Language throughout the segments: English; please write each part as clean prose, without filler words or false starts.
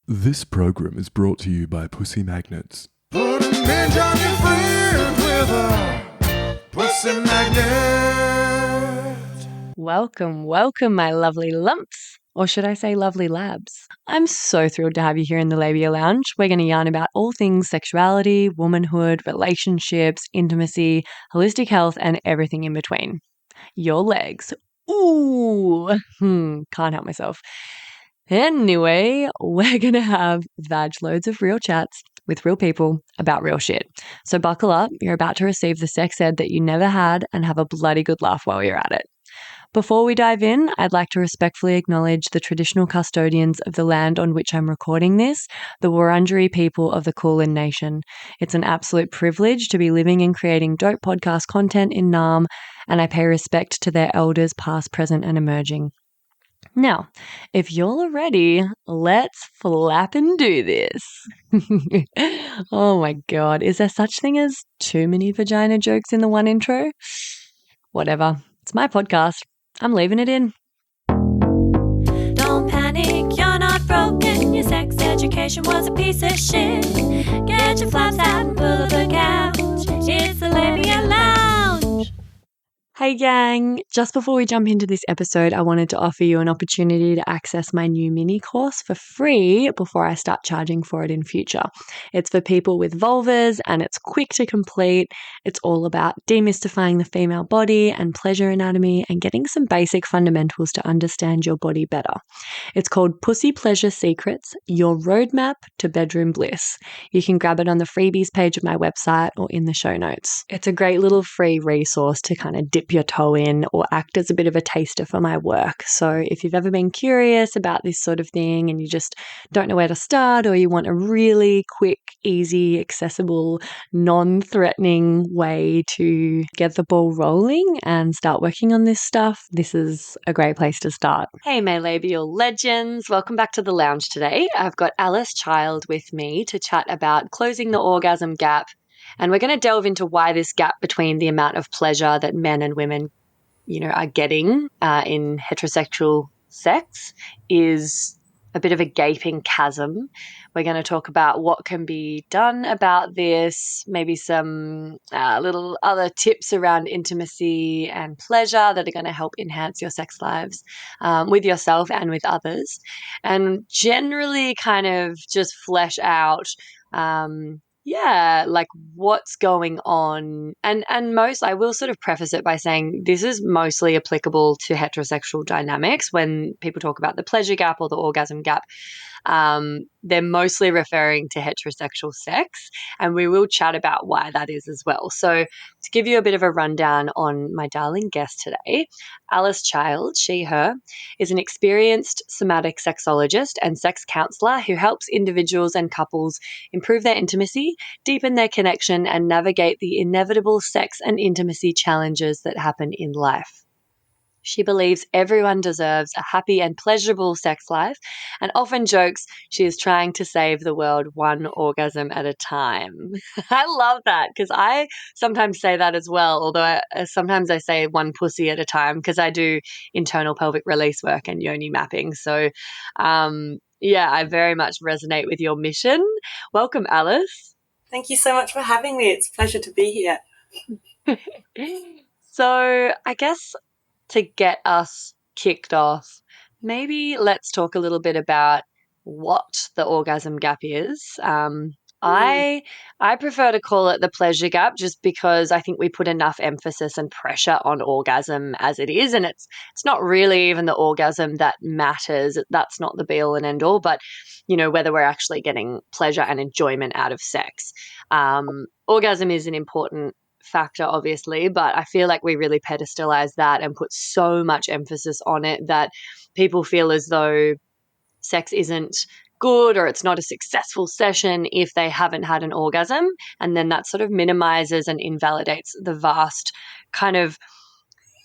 This program is brought to you by Pussy Magnets. Put a midge on your friend with a pussy magnet. Welcome, my lovely lumps. Or should I say lovely labs? I'm so thrilled to have you here in the Labia Lounge. We're going to yarn about all things sexuality, womanhood, relationships, intimacy, holistic health, and everything in between. Your legs. Ooh, can't help myself. Anyway, we're going to have vag loads of real chats with real people about real shit. So buckle up, you're about to receive the sex ed that you never had and have a bloody good laugh while you're at it. Before we dive in, I'd like to respectfully acknowledge the traditional custodians of the land on which I'm recording this, the Wurundjeri people of the Kulin Nation. It's an absolute privilege to be living and creating dope podcast content in Naarm, and I pay respect to their elders past, present, and emerging. Now, if you're ready, let's flap and do this. Oh my God, is there such thing as too many vagina jokes in the one intro? Whatever, it's my podcast. I'm leaving it in. Don't panic, you're not broken. Your sex education was a piece of shit. Get your flaps out and pull up a couch. It's the Labia Lounge. Hey gang, just before we jump into this episode, I wanted to offer you an opportunity to access my new mini course for free before I start charging for it in future. It's for people with vulvas and it's quick to complete. It's all about demystifying the female body and pleasure anatomy and getting some basic fundamentals to understand your body better. It's called Pussy Pleasure Secrets, Your Roadmap to Bedroom Bliss. You can grab it on the freebies page of my website or in the show notes. It's a great little free resource to kind of dip your toe in or act as a bit of a taster for my work. So if you've ever been curious about this sort of thing and you just don't know where to start, or you want a really quick, easy, accessible, non-threatening way to get the ball rolling and start working on this stuff, this is a great place to start. Hey, my labial legends. Welcome back to the lounge today. I've got Alice Child with me to chat about closing the orgasm gap. And we're going to delve into why this gap between the amount of pleasure that men and women, are getting in heterosexual sex is a bit of a gaping chasm. We're going to talk about what can be done about this, maybe some little other tips around intimacy and pleasure that are going to help enhance your sex lives with yourself and with others, and generally kind of just flesh out like what's going on. And most, I will sort of preface it by saying this is mostly applicable to heterosexual dynamics. When people talk about the pleasure gap or the orgasm gap, they're mostly referring to heterosexual sex, and we will chat about why that is as well. So to give you a bit of a rundown on my darling guest today, Alice Child, she, her, is an experienced somatic sexologist and sex counselor who helps individuals and couples improve their intimacy, deepen their connection, and navigate the inevitable sex and intimacy challenges that happen in life. She believes everyone deserves a happy and pleasurable sex life and often jokes she is trying to save the world one orgasm at a time. I love that because I sometimes say that as well, although sometimes I say one pussy at a time because I do internal pelvic release work and yoni mapping. So, I very much resonate with your mission. Welcome, Alice. Thank you so much for having me. It's a pleasure to be here. So I guess to get us kicked off, maybe let's talk a little bit about what the orgasm gap is. I prefer to call it the pleasure gap just because I think we put enough emphasis and pressure on orgasm as it is, and it's not really even the orgasm that matters. That's not the be all and end all, but whether we're actually getting pleasure and enjoyment out of sex. Orgasm is an important factor, obviously, but I feel like we really pedestalize that and put so much emphasis on it that people feel as though sex isn't good or it's not a successful session if they haven't had an orgasm, and then that sort of minimizes and invalidates the vast kind of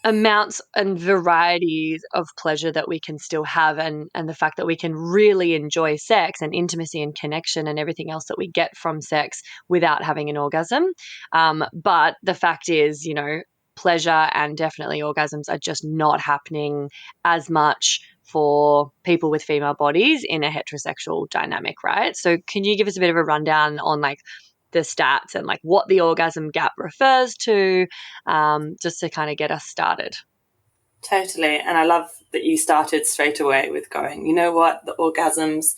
amounts and varieties of pleasure that we can still have, and the fact that we can really enjoy sex and intimacy and connection and everything else that we get from sex without having an orgasm. But the fact is, pleasure and definitely orgasms are just not happening as much for people with female bodies in a heterosexual dynamic, right? So can you give us a bit of a rundown on like the stats and like what the orgasm gap refers to, just to kind of get us started? Totally. And I love that you started straight away with going, you know what, the orgasms,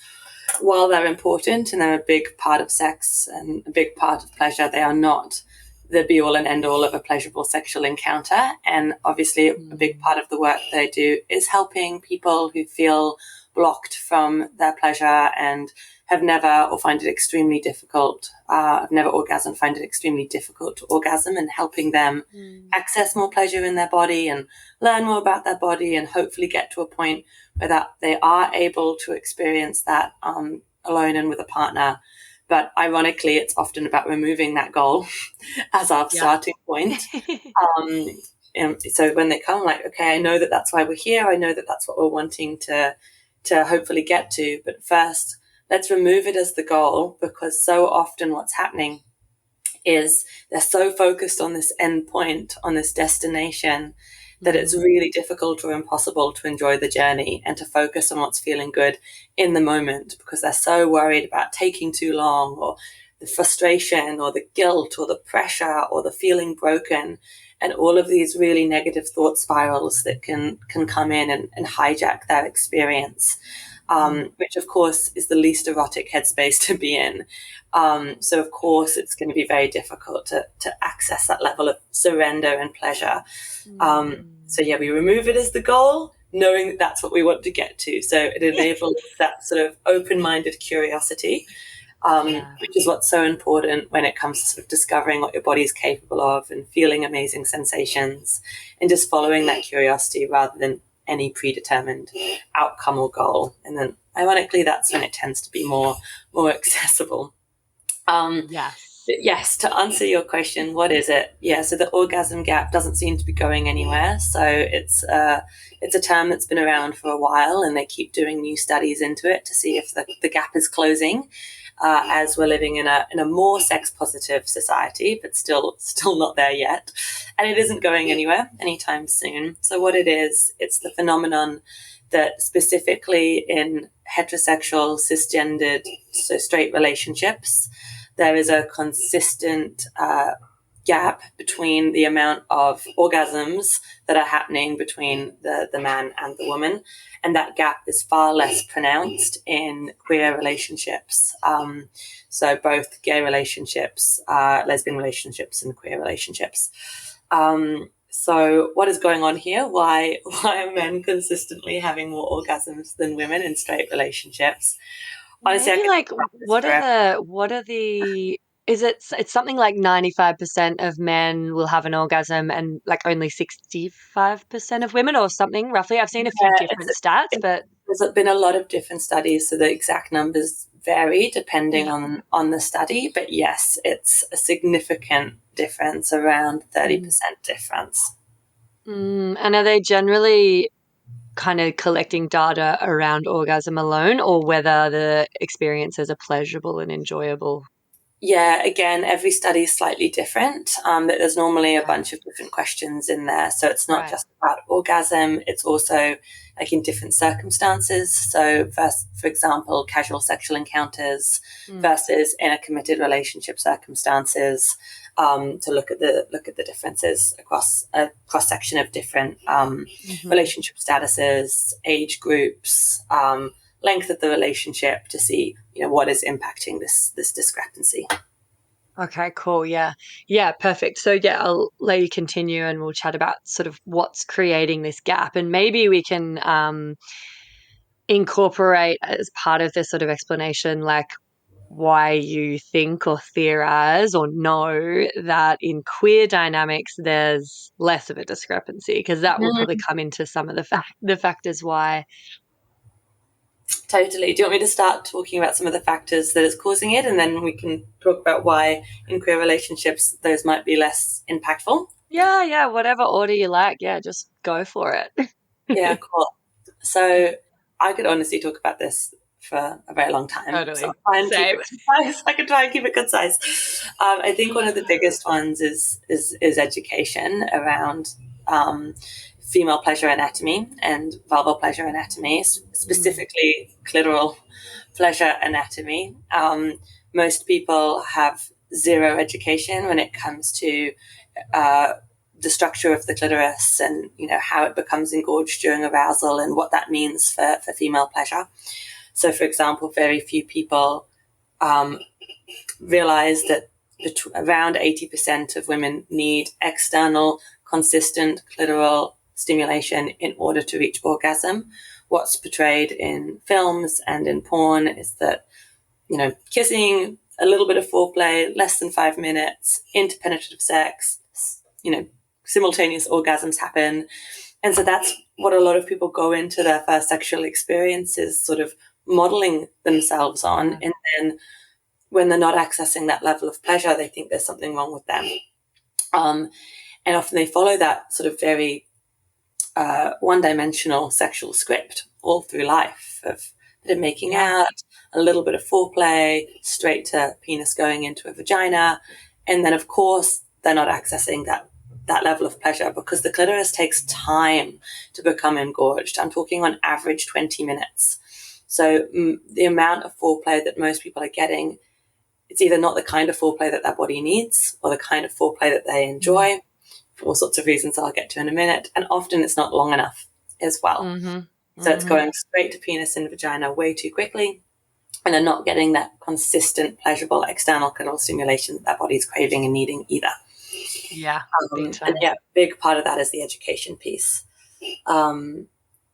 while they're important and they're a big part of sex and a big part of pleasure, they are not the be all and end all of a pleasurable sexual encounter. And obviously, a big part of the work that I do is helping people who feel blocked from their pleasure and have never or find it extremely difficult, have never orgasmed, find it extremely difficult to orgasm, and helping them access more pleasure in their body and learn more about their body and hopefully get to a point where that they are able to experience that alone and with a partner. But ironically, it's often about removing that goal as our starting point. And so when they come, like, okay, I know that that's why we're here. I know that that's what we're wanting to hopefully get to. But first, let's remove it as the goal, because so often what's happening is they're so focused on this end point, on this destination, that it's really difficult or impossible to enjoy the journey and to focus on what's feeling good in the moment, because they're so worried about taking too long, or the frustration or the guilt or the pressure or the feeling broken, and all of these really negative thought spirals that can come in and hijack their experience, which of course is the least erotic headspace to be in. So of course it's going to be very difficult to access that level of surrender and pleasure. So yeah, we remove it as the goal, knowing that that's what we want to get to. So it enables that sort of open-minded curiosity, which is what's so important when it comes to sort of discovering what your body is capable of and feeling amazing sensations, and just following that curiosity rather than any predetermined outcome or goal. And then ironically, that's when it tends to be more accessible. Yes, to answer your question, what is it? Yeah, so the orgasm gap doesn't seem to be going anywhere. So it's a term that's been around for a while, and they keep doing new studies into it to see if the gap is closing, as we're living in a more sex positive society, but still not there yet. And it isn't going anywhere anytime soon. So what it is, it's the phenomenon that specifically in heterosexual, cisgendered, so straight relationships, there is a consistent gap between the amount of orgasms that are happening between the man and the woman. And that gap is far less pronounced in queer relationships. So both gay relationships, lesbian relationships, and queer relationships. So what is going on here? Why are men consistently having more orgasms than women in straight relationships? Honestly, Maybe like what are the it's something like 95% of men will have an orgasm and like only 65% of women, or something roughly. I've seen a few different stats, but there's been a lot of different studies, so the exact numbers vary depending on the study. But yes, it's a significant difference, around 30% difference. And are they generally kind of collecting data around orgasm alone, or whether the experiences are pleasurable and enjoyable? Yeah, again, every study is slightly different. There's normally a bunch of different questions in there. So it's not just about orgasm, it's also like in different circumstances. So first, for example, casual sexual encounters versus in a committed relationship circumstances, to look at the differences across a cross section of different relationship statuses, age groups, length of the relationship, to see what is impacting this discrepancy. Okay, cool. Yeah, perfect. So yeah, I'll let you continue, and we'll chat about sort of what's creating this gap, and maybe we can incorporate as part of this sort of explanation, like why you think or theorize or know that in queer dynamics there's less of a discrepancy, because that will probably come into some of the factors why. Totally. Do you want me to start talking about some of the factors that is causing it, and then we can talk about why in queer relationships those might be less impactful? Yeah, whatever order you like. Yeah, just go for it. Yeah, cool. So I could honestly talk about this for a very long time. Totally. So I can try and keep it concise. I think one of the biggest ones is education around female pleasure anatomy and vulval pleasure anatomy, specifically clitoral pleasure anatomy. Most people have zero education when it comes to the structure of the clitoris and, you know, how it becomes engorged during arousal and what that means for female pleasure. So, for example, very few people realize that around 80% of women need external, consistent clitoral stimulation in order to reach orgasm. What's portrayed in films and in porn is that, you know, kissing, a little bit of foreplay, less than 5 minutes, interpenetrative sex, you know, simultaneous orgasms happen. And so that's what a lot of people go into their first sexual experiences sort of modeling themselves on. And then when they're not accessing that level of pleasure, they think there's something wrong with them. And often they follow that sort of very one-dimensional sexual script all through life of a bit of making out, a little bit of foreplay, straight to penis going into a vagina. And then, of course, they're not accessing that level of pleasure because the clitoris takes time to become engorged. I'm talking on average 20 minutes. So the amount of foreplay that most people are getting, it's either not the kind of foreplay that their body needs or the kind of foreplay that they enjoy for all sorts of reasons I'll get to in a minute. And often it's not long enough as well. So it's going straight to penis and vagina way too quickly. And they're not getting that consistent, pleasurable external clitoral stimulation that their body's craving and needing either. Yeah. And yeah, big part of that is the education piece.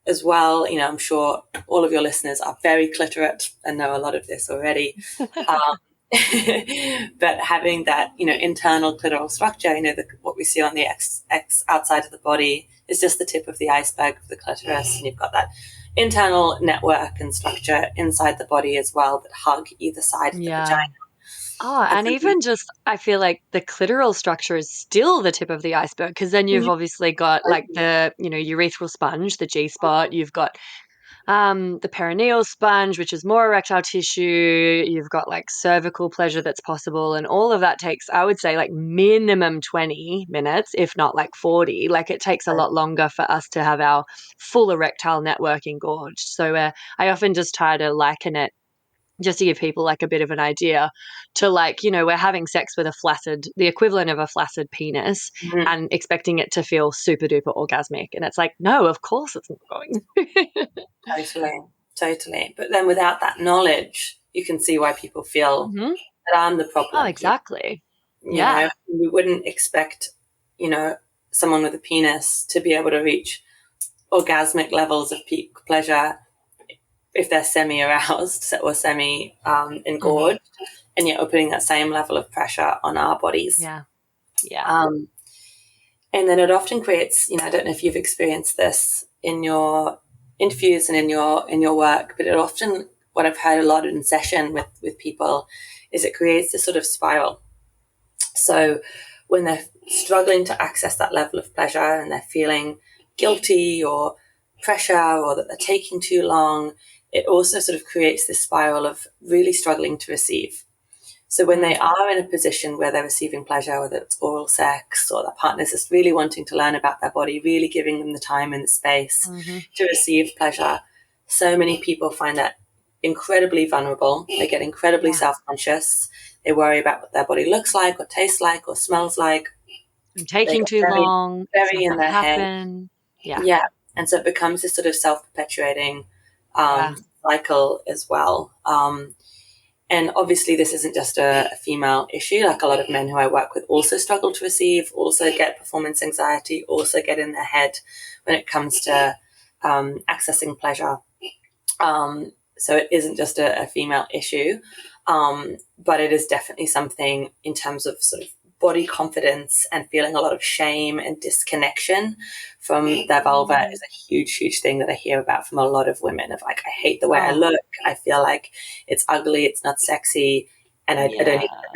As well, you know, I'm sure all of your listeners are very clitorate and know a lot of this already. But having that, you know, internal clitoral structure, you know, what we see on the X outside of the body is just the tip of the iceberg of the clitoris. And you've got that internal network and structure inside the body as well that hug either side of the vagina. Oh, and even just, I feel like the clitoral structure is still the tip of the iceberg because then you've obviously got like the, you know, urethral sponge, the G spot. You've got the perineal sponge, which is more erectile tissue. You've got like cervical pleasure that's possible. And all of that takes, I would say, like minimum 20 minutes, if not like 40. Like it takes a lot longer for us to have our full erectile network engorged. So I often just try to liken it, just to give people like a bit of an idea, to like, you know, we're having sex with the equivalent of a flaccid penis and expecting it to feel super duper orgasmic. And it's like, no, of course it's not going. Totally. But then without that knowledge, you can see why people feel that I'm the problem. Oh, exactly. You know, we wouldn't expect, you know, someone with a penis to be able to reach orgasmic levels of peak pleasure if they're semi-aroused or semi-engorged, and yet we're putting that same level of pressure on our bodies. And then it often creates, you know, I don't know if you've experienced this in your interviews and in your work, but it often, what I've heard a lot in session with people is it creates this sort of spiral. So when they're struggling to access that level of pleasure and they're feeling guilty or pressure or that they're taking too long, it also sort of creates this spiral of really struggling to receive. So when they are in a position where they're receiving pleasure, whether it's oral sex or their partner's just really wanting to learn about their body, really giving them the time and the space to receive pleasure, so many people find that incredibly vulnerable. They get incredibly self-conscious. They worry about what their body looks like or tastes like or smells like. I'm taking too long. Very in their head. Yeah. And so it becomes this sort of self-perpetuating cycle as well. And obviously this isn't just a female issue. Like a lot of men who I work with also struggle to receive, also get performance anxiety, also get in their head when it comes to accessing pleasure. So it isn't just a female issue, but it is definitely something in terms of sort of body confidence and feeling a lot of shame and disconnection from their vulva is a huge, huge thing that I hear about from a lot of women of like, I hate the way I look. I feel like it's ugly. It's not sexy. And I've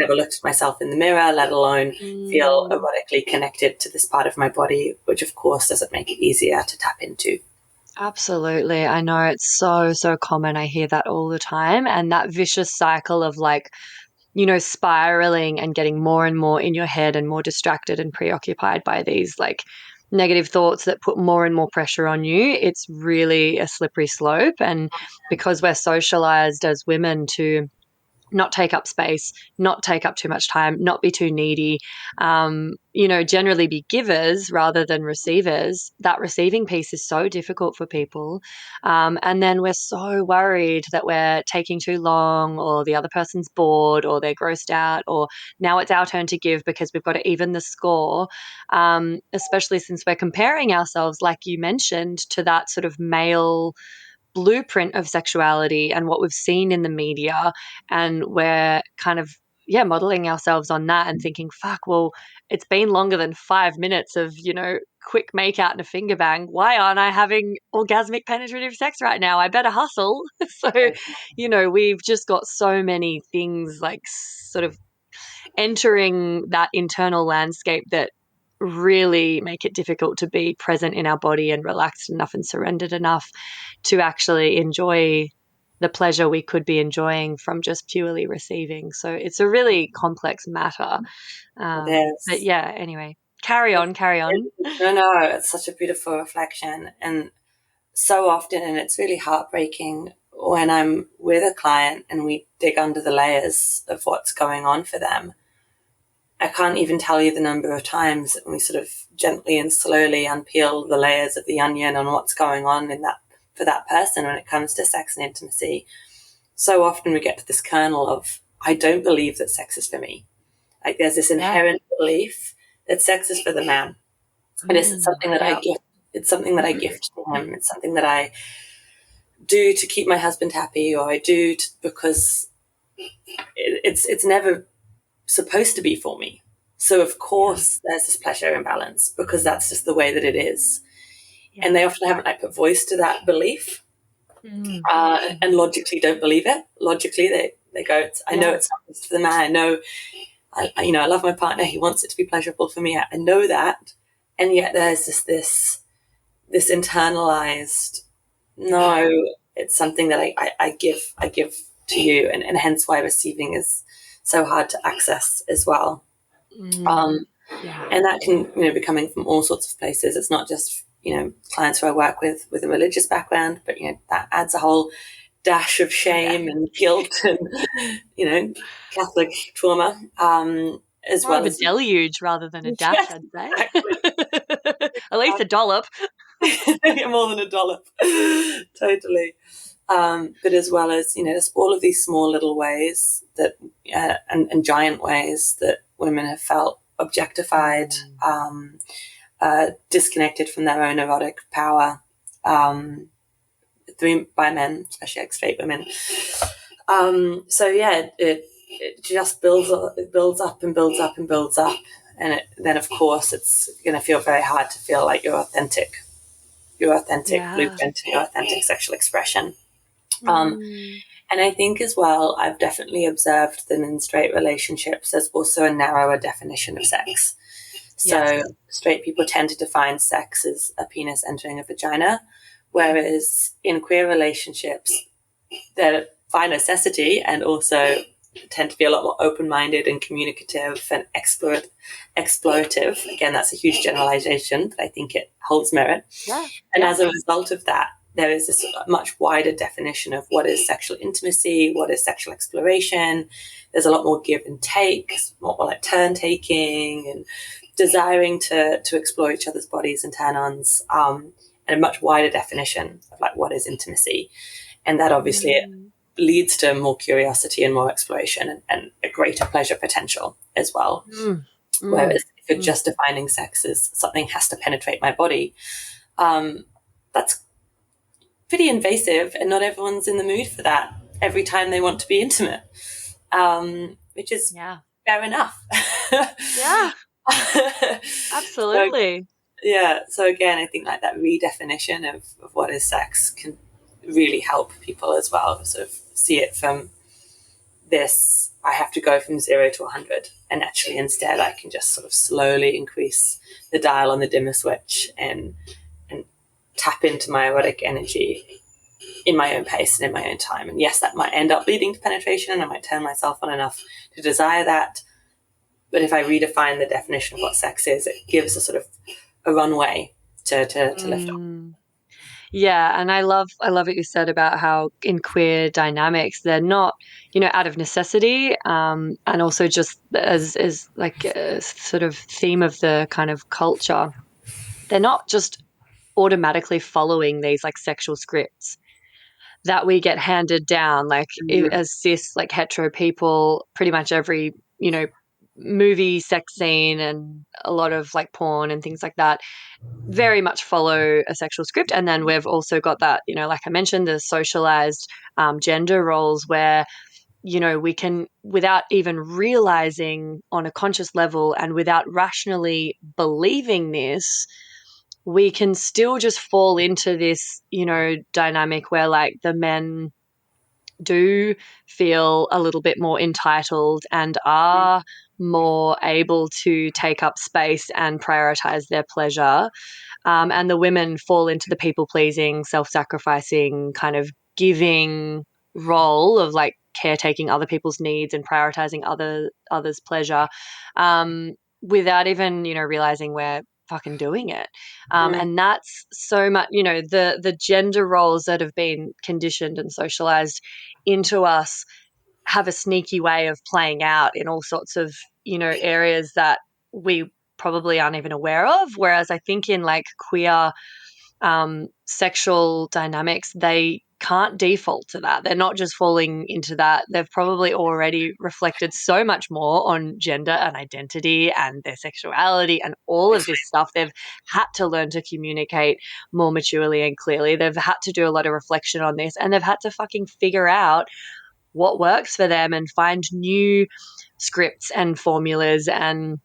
never looked at myself in the mirror, let alone feel erotically connected to this part of my body, which of course doesn't make it easier to tap into. Absolutely. I know it's so, so common. I hear that all the time. And that vicious cycle of like, you know, spiraling and getting more and more in your head and more distracted and preoccupied by these like negative thoughts that put more and more pressure on you, it's really a slippery slope. And because we're socialized as women to not take up space, not take up too much time, not be too needy, generally be givers rather than receivers, that receiving piece is so difficult for people. And then we're so worried that we're taking too long, or the other person's bored, or they're grossed out, or now it's our turn to give because we've got to even the score, especially since we're comparing ourselves, like you mentioned, to that sort of male blueprint of sexuality and what we've seen in the media, and we're kind of modeling ourselves on that and thinking, fuck, well, it's been longer than 5 minutes of quick make out and a finger bang. Why aren't I having orgasmic penetrative sex right now? I better hustle. So we've just got so many things like sort of entering that internal landscape that really make it difficult to be present in our body and relaxed enough and surrendered enough to actually enjoy the pleasure we could be enjoying from just purely receiving. So it's a really complex matter. But yeah, anyway, carry on. No, it's such a beautiful reflection. And so often, and it's really heartbreaking when I'm with a client and we dig under the layers of what's going on for them. I can't even tell you the number of times that we sort of gently and slowly unpeel the layers of the onion on what's going on in that for that person when it comes to sex and intimacy. So often we get to this kernel of, I don't believe that sex is for me. Like there's this inherent belief that sex is for the man. And it's something that I gift. It's something that I gift to him. It's something that I do to keep my husband happy, or I do because it's never supposed to be for me. So of course there's this pleasure imbalance because that's just the way that it is. And they often haven't put voice to that belief, and logically don't believe it. Logically they go, I know it's not just for the man. I know, I love my partner. He wants it to be pleasurable for me. I know that. And yet there's just this internalized, no, it's something that I give to you. And hence why receiving is so hard to access as well. And that can, be coming from all sorts of places. It's not just, clients who I work with a religious background, but, that adds a whole dash of shame and guilt and, Catholic trauma, as More well of as a deluge rather than a dash, I'd say. Exactly. At least a dollop. More than a dollop. Totally. But as well as, there's all of these small little ways that, and giant ways that women have felt objectified, disconnected from their own erotic power, by men, especially straight women. It just builds up and builds up and builds up. And then, of course, it's going to feel very hard to feel like your authentic blueprint, your authentic sexual expression. And I think as well, I've definitely observed that in straight relationships, there's also a narrower definition of sex. So straight people tend to define sex as a penis entering a vagina, whereas in queer relationships, they're by necessity and also tend to be a lot more open-minded and communicative and explorative. Again, that's a huge generalization, but I think it holds merit. As a result of that, there is this much wider definition of what is sexual intimacy, what is sexual exploration. There's a lot more give and take, more like turn taking and desiring to explore each other's bodies and turn-ons, and a much wider definition of what is intimacy. And that obviously leads to more curiosity and more exploration and a greater pleasure potential as well. Whereas if you're just defining sex as something has to penetrate my body, that's pretty invasive, and not everyone's in the mood for that every time they want to be intimate, which is fair enough. Absolutely. So again, I think that redefinition of what is sex can really help people as well, sort of see it from this, I have to go from 0 to 100, and actually instead I can just sort of slowly increase the dial on the dimmer switch and tap into my erotic energy in my own pace and in my own time. And yes, that might end up leading to penetration, and I might turn myself on enough to desire that. But if I redefine the definition of what sex is, it gives a sort of a runway to lift off. Yeah, and I love what you said about how in queer dynamics they're not, out of necessity, and also just as like a sort of theme of the kind of culture. They're not just automatically following these like sexual scripts that we get handed down, like as cis like hetero people. Pretty much every movie, sex scene, and a lot of like porn and things like that very much follow a sexual script. And then we've also got that, like I mentioned, the socialized gender roles where, we can, without even realizing on a conscious level and without rationally believing this, we can still just fall into this, dynamic where like the men do feel a little bit more entitled and are more able to take up space and prioritize their pleasure. And the women fall into the people-pleasing, self-sacrificing, kind of giving role of like caretaking other people's needs and prioritizing others' pleasure, without even, realizing we're fucking doing it. And that's so much, the gender roles that have been conditioned and socialized into us have a sneaky way of playing out in all sorts of, areas that we probably aren't even aware of. Whereas I think in like queer sexual dynamics, they can't default to that. They're not just falling into that. They've probably already reflected so much more on gender and identity and their sexuality and all of this stuff. They've had to learn to communicate more maturely and clearly. They've had to do a lot of reflection on this, and they've had to fucking figure out what works for them and find new scripts and formulas, and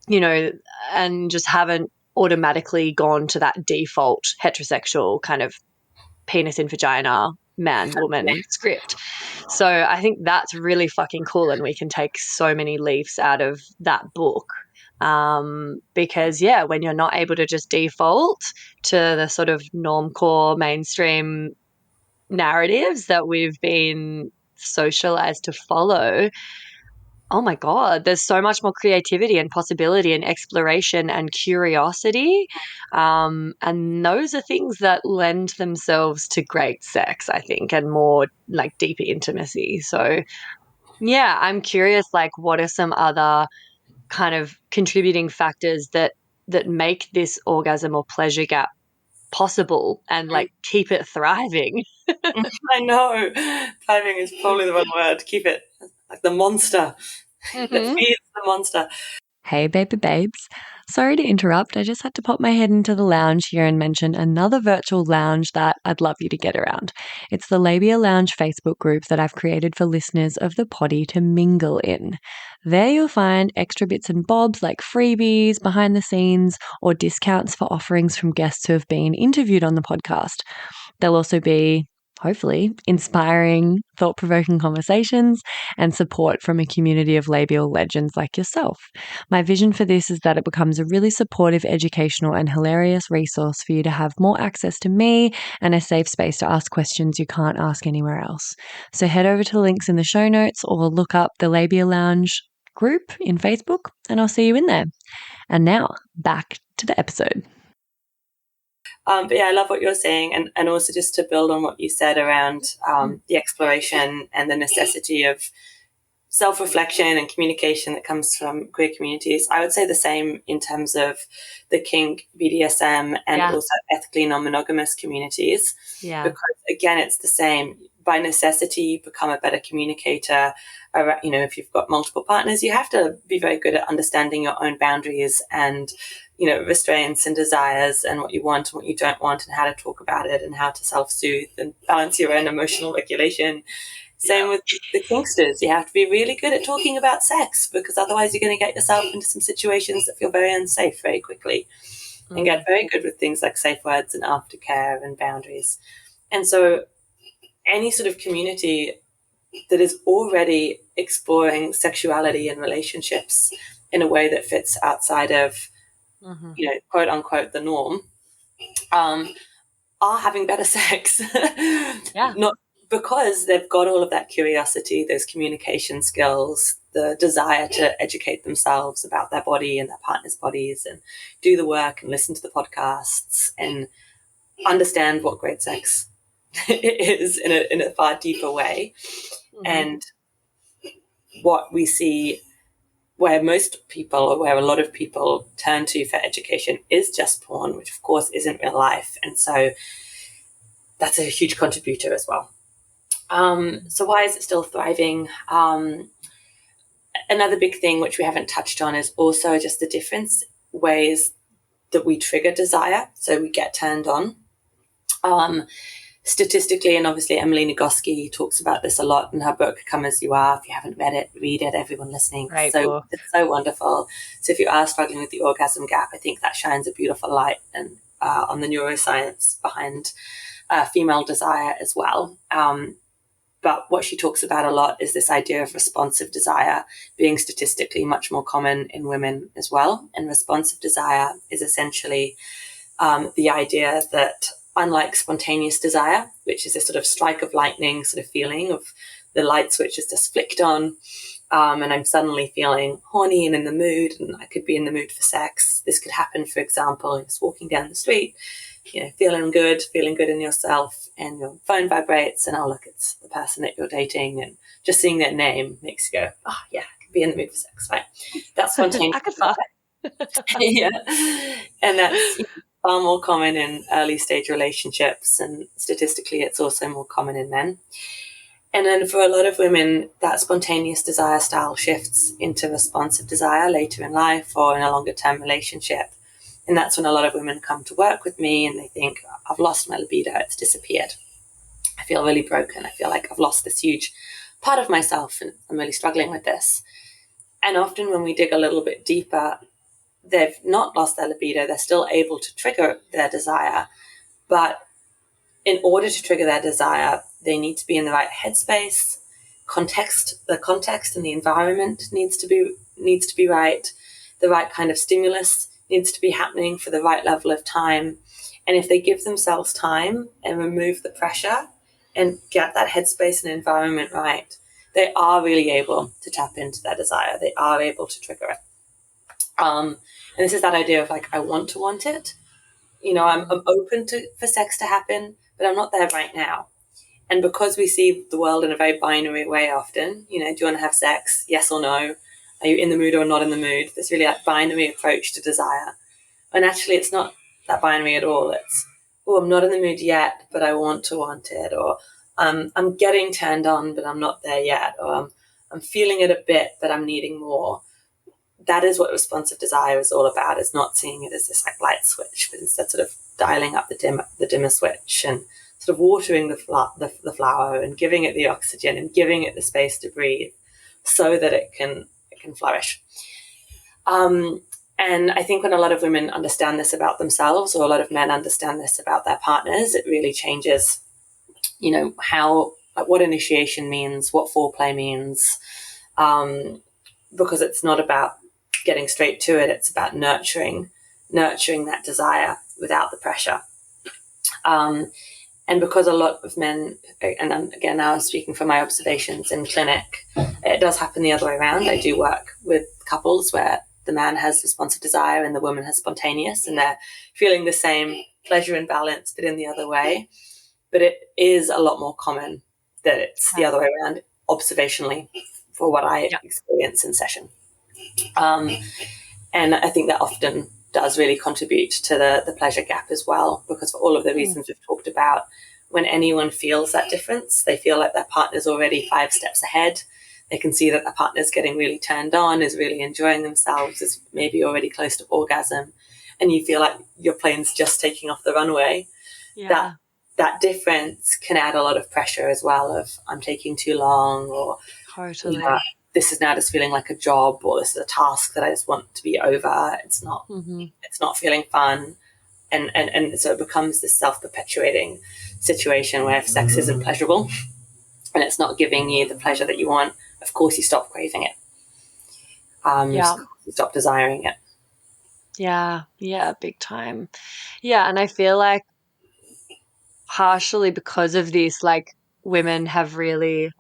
and just haven't automatically gone to that default heterosexual kind of penis in vagina, man, woman script. So I think that's really fucking cool, and we can take so many leaves out of that book. Because when you're not able to just default to the sort of normcore mainstream narratives that we've been socialized to follow, oh my God, there's so much more creativity and possibility and exploration and curiosity. And those are things that lend themselves to great sex, I think, and more like deeper intimacy. So yeah, I'm curious, like, what are some other kind of contributing factors that make this orgasm or pleasure gap possible and like keep it thriving? I know. Thriving is probably the wrong word. Keep it like the monster that feeds the monster. Hey, baby babes. Sorry to interrupt. I just had to pop my head into the lounge here and mention another virtual lounge that I'd love you to get around. It's the Labia Lounge Facebook group that I've created for listeners of the potty to mingle in. There you'll find extra bits and bobs like freebies, behind the scenes, or discounts for offerings from guests who have been interviewed on the podcast. There'll also be, hopefully, inspiring, thought-provoking conversations and support from a community of labial legends like yourself. My vision for this is that it becomes a really supportive, educational, and hilarious resource for you to have more access to me and a safe space to ask questions you can't ask anywhere else. So head over to the links in the show notes or look up the Labia Lounge group in Facebook, and I'll see you in there. And now, back to the episode. But yeah, I love what you're saying, and also just to build on what you said around the exploration and the necessity of self-reflection and communication that comes from queer communities. I would say the same in terms of the kink, BDSM, and also ethically non-monogamous communities. Yeah. Because again, it's the same. By necessity, you become a better communicator. If you've got multiple partners, you have to be very good at understanding your own boundaries and, restraints and desires and what you want and what you don't want and how to talk about it and how to self-soothe and balance your own emotional regulation. Same with the kinksters. You have to be really good at talking about sex, because otherwise you're going to get yourself into some situations that feel very unsafe very quickly, and get very good with things like safe words and aftercare and boundaries. And so any sort of community that is already exploring sexuality and relationships in a way that fits outside of, quote unquote, the norm, are having better sex. Not because they've got all of that curiosity, those communication skills, the desire to educate themselves about their body and their partner's bodies and do the work and listen to the podcasts and understand what great sex is in a far deeper way. And what we see where most people, or where a lot of people turn to for education, is just porn, which of course isn't real life. And so that's a huge contributor as well. So why is it still thriving? Another big thing which we haven't touched on is also just the different ways that we trigger desire. So we get turned on. Statistically, and obviously Emily Nagoski talks about this a lot in her book, Come As You Are. If you haven't read it, read it, everyone listening. Right, So cool. it's so wonderful. So if you are struggling with the orgasm gap, I think that shines a beautiful light and on the neuroscience behind female desire as well. But what she talks about a lot is this idea of responsive desire being statistically much more common in women as well. And responsive desire is essentially the idea that, unlike spontaneous desire, which is a sort of strike of lightning sort of feeling of the light switch is just flicked on, and I'm suddenly feeling horny and in the mood, and I could be in the mood for sex. This could happen, for example, just walking down the street, feeling good in yourself, and your phone vibrates, and look, it's the person that you're dating, and just seeing their name makes you go, oh yeah, I could be in the mood for sex, right? That's spontaneous. I could fuck. Yeah, and that's far more common in early stage relationships, and statistically it's also more common in men. And then for a lot of women, that spontaneous desire style shifts into responsive desire later in life or in a longer term relationship. And that's when a lot of women come to work with me and they think, I've lost my libido, it's disappeared. I feel really broken. I feel like I've lost this huge part of myself and I'm really struggling with this. And often when we dig a little bit deeper, they've not lost their libido, they're still able to trigger their desire. But in order to trigger their desire, they need to be in the right headspace. The context and the environment needs to be right. The right kind of stimulus needs to be happening for the right level of time. And if they give themselves time and remove the pressure and get that headspace and environment right, they are really able to tap into their desire. They are able to trigger it. And this is that idea of like, I want to want it. I'm open for sex to happen, but I'm not there right now. And because we see the world in a very binary way often, do you want to have sex? Yes or no? Are you in the mood or not in the mood? There's really that binary approach to desire. And actually it's not that binary at all. It's, I'm not in the mood yet, but I want to want it. Or I'm getting turned on, but I'm not there yet. Or I'm feeling it a bit, but I'm needing more. That is what responsive desire is all about, is not seeing it as this like light switch, but instead sort of dialing up the dimmer switch and sort of watering the flower and giving it the oxygen and giving it the space to breathe so that it can flourish. And I think when a lot of women understand this about themselves, or a lot of men understand this about their partners, it really changes, what initiation means, what foreplay means, because it's not about getting straight to it. It's about nurturing that desire without the pressure. And because a lot of men, and again, now I'm speaking from my observations in clinic, it does happen the other way around. I do work with couples where the man has responsive desire and the woman has spontaneous, and they're feeling the same pleasure and balance, but in the other way. But it is a lot more common that it's the other way around, observationally, for what I experience in session. And I think that often does really contribute to the pleasure gap as well, because for all of the reasons we've talked about, when anyone feels that difference, they feel like their partner's already 5 steps ahead. They can see that their partner's getting really turned on, is really enjoying themselves, is maybe already close to orgasm, and you feel like your plane's just taking off the runway. Yeah. That difference can add a lot of pressure as well, of I'm taking too long, or Totally. This is now just feeling like a job, or this is a task that I just want to be over. It's not feeling fun. And so it becomes this self-perpetuating situation where if sex isn't pleasurable and it's not giving you the pleasure that you want, of course you stop craving it. You stop desiring it. Yeah, big time. Yeah, and I feel like partially because of this, like women have really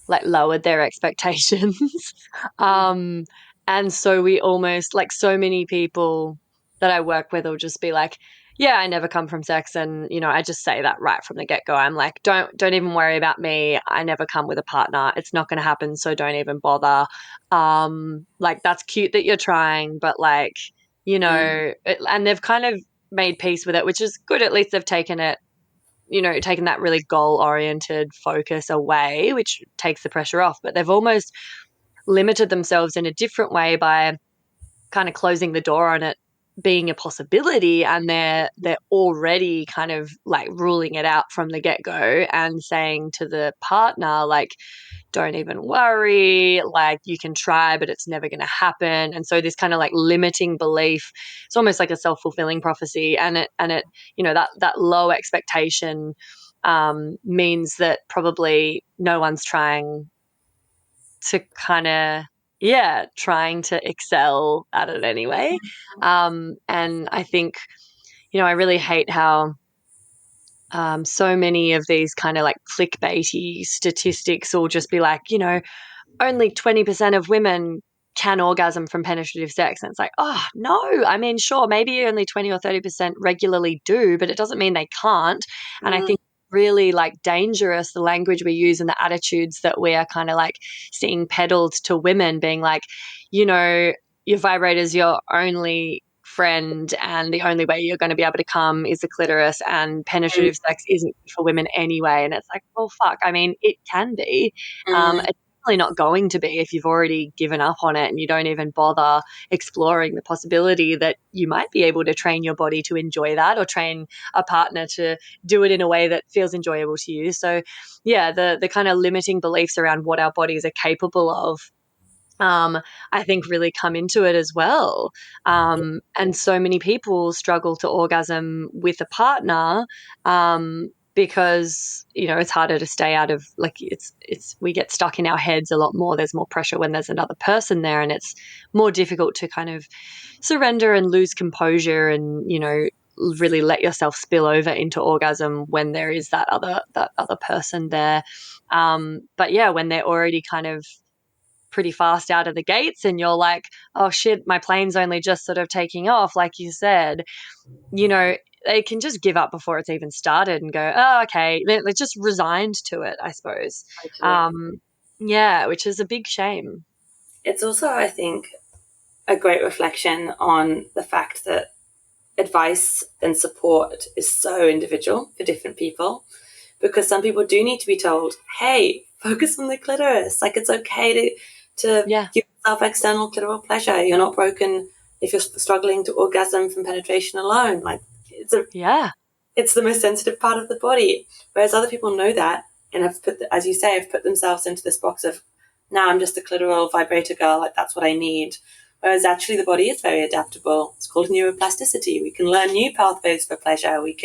like lowered their expectations. And so we almost like so many people that I work with will just be like, yeah, I never come from sex. And, you know, I just say that right from the get go. I'm like, don't even worry about me. I never come with a partner. It's not going to happen. So don't even bother. Like that's cute that you're trying, but like, you know, and they've kind of made peace with it, which is good. At least they've taken it, you know, taking that really goal oriented focus away, which takes the pressure off. But they've almost limited themselves in a different way by kind of closing the door on it being a possibility, and they're already kind of like ruling it out from the get-go and saying to the partner like, don't even worry, like you can try but it's never going to happen. And so this kind of like limiting belief, it's almost like a self-fulfilling prophecy, and it you know, that low expectation means that probably no one's trying to kind of trying to excel at it anyway. And I think, you know, I really hate how so many of these kind of like clickbaity statistics will just be like, you know, only 20% of women can orgasm from penetrative sex. And it's like, oh, no. I mean, sure, maybe only 20 or 30% regularly do, but it doesn't mean they can't. And I think really like dangerous, the language we use and the attitudes that we are kind of like seeing peddled to women, being like, you know, your vibrator's your only friend and the only way you're going to be able to come is the clitoris, and penetrative sex isn't for women anyway. And it's like, well, fuck, I mean, it can be. It's definitely not going to be if you've already given up on it and you don't even bother exploring the possibility that you might be able to train your body to enjoy that, or train a partner to do it in a way that feels enjoyable to you. So yeah, the kind of limiting beliefs around what our bodies are capable of, I think really come into it as well. And so many people struggle to orgasm with a partner, because, you know, it's harder to stay out of, like, we get stuck in our heads a lot more. There's more pressure when there's another person there, and it's more difficult to kind of surrender and lose composure and, you know, really let yourself spill over into orgasm when there is that other person there. But yeah, when they're already kind of pretty fast out of the gates and you're like, oh shit, my plane's only just sort of taking off, like you said, you know, they can just give up before it's even started and go, oh, okay, they're just resigned to it, I suppose. Yeah, which is a big shame. It's also, I think, a great reflection on the fact that advice and support is so individual for different people, because some people do need to be told, hey, focus on the clitoris. Like, it's okay to give yourself external clitoral pleasure. You're not broken if you're struggling to orgasm from penetration alone. Like, it's the most sensitive part of the body. Whereas other people know that and have as you say, have put themselves into this box of, now I'm just a clitoral vibrator girl. Like, that's what I need. Whereas actually the body is very adaptable. It's called neuroplasticity. We can learn new pathways for pleasure. We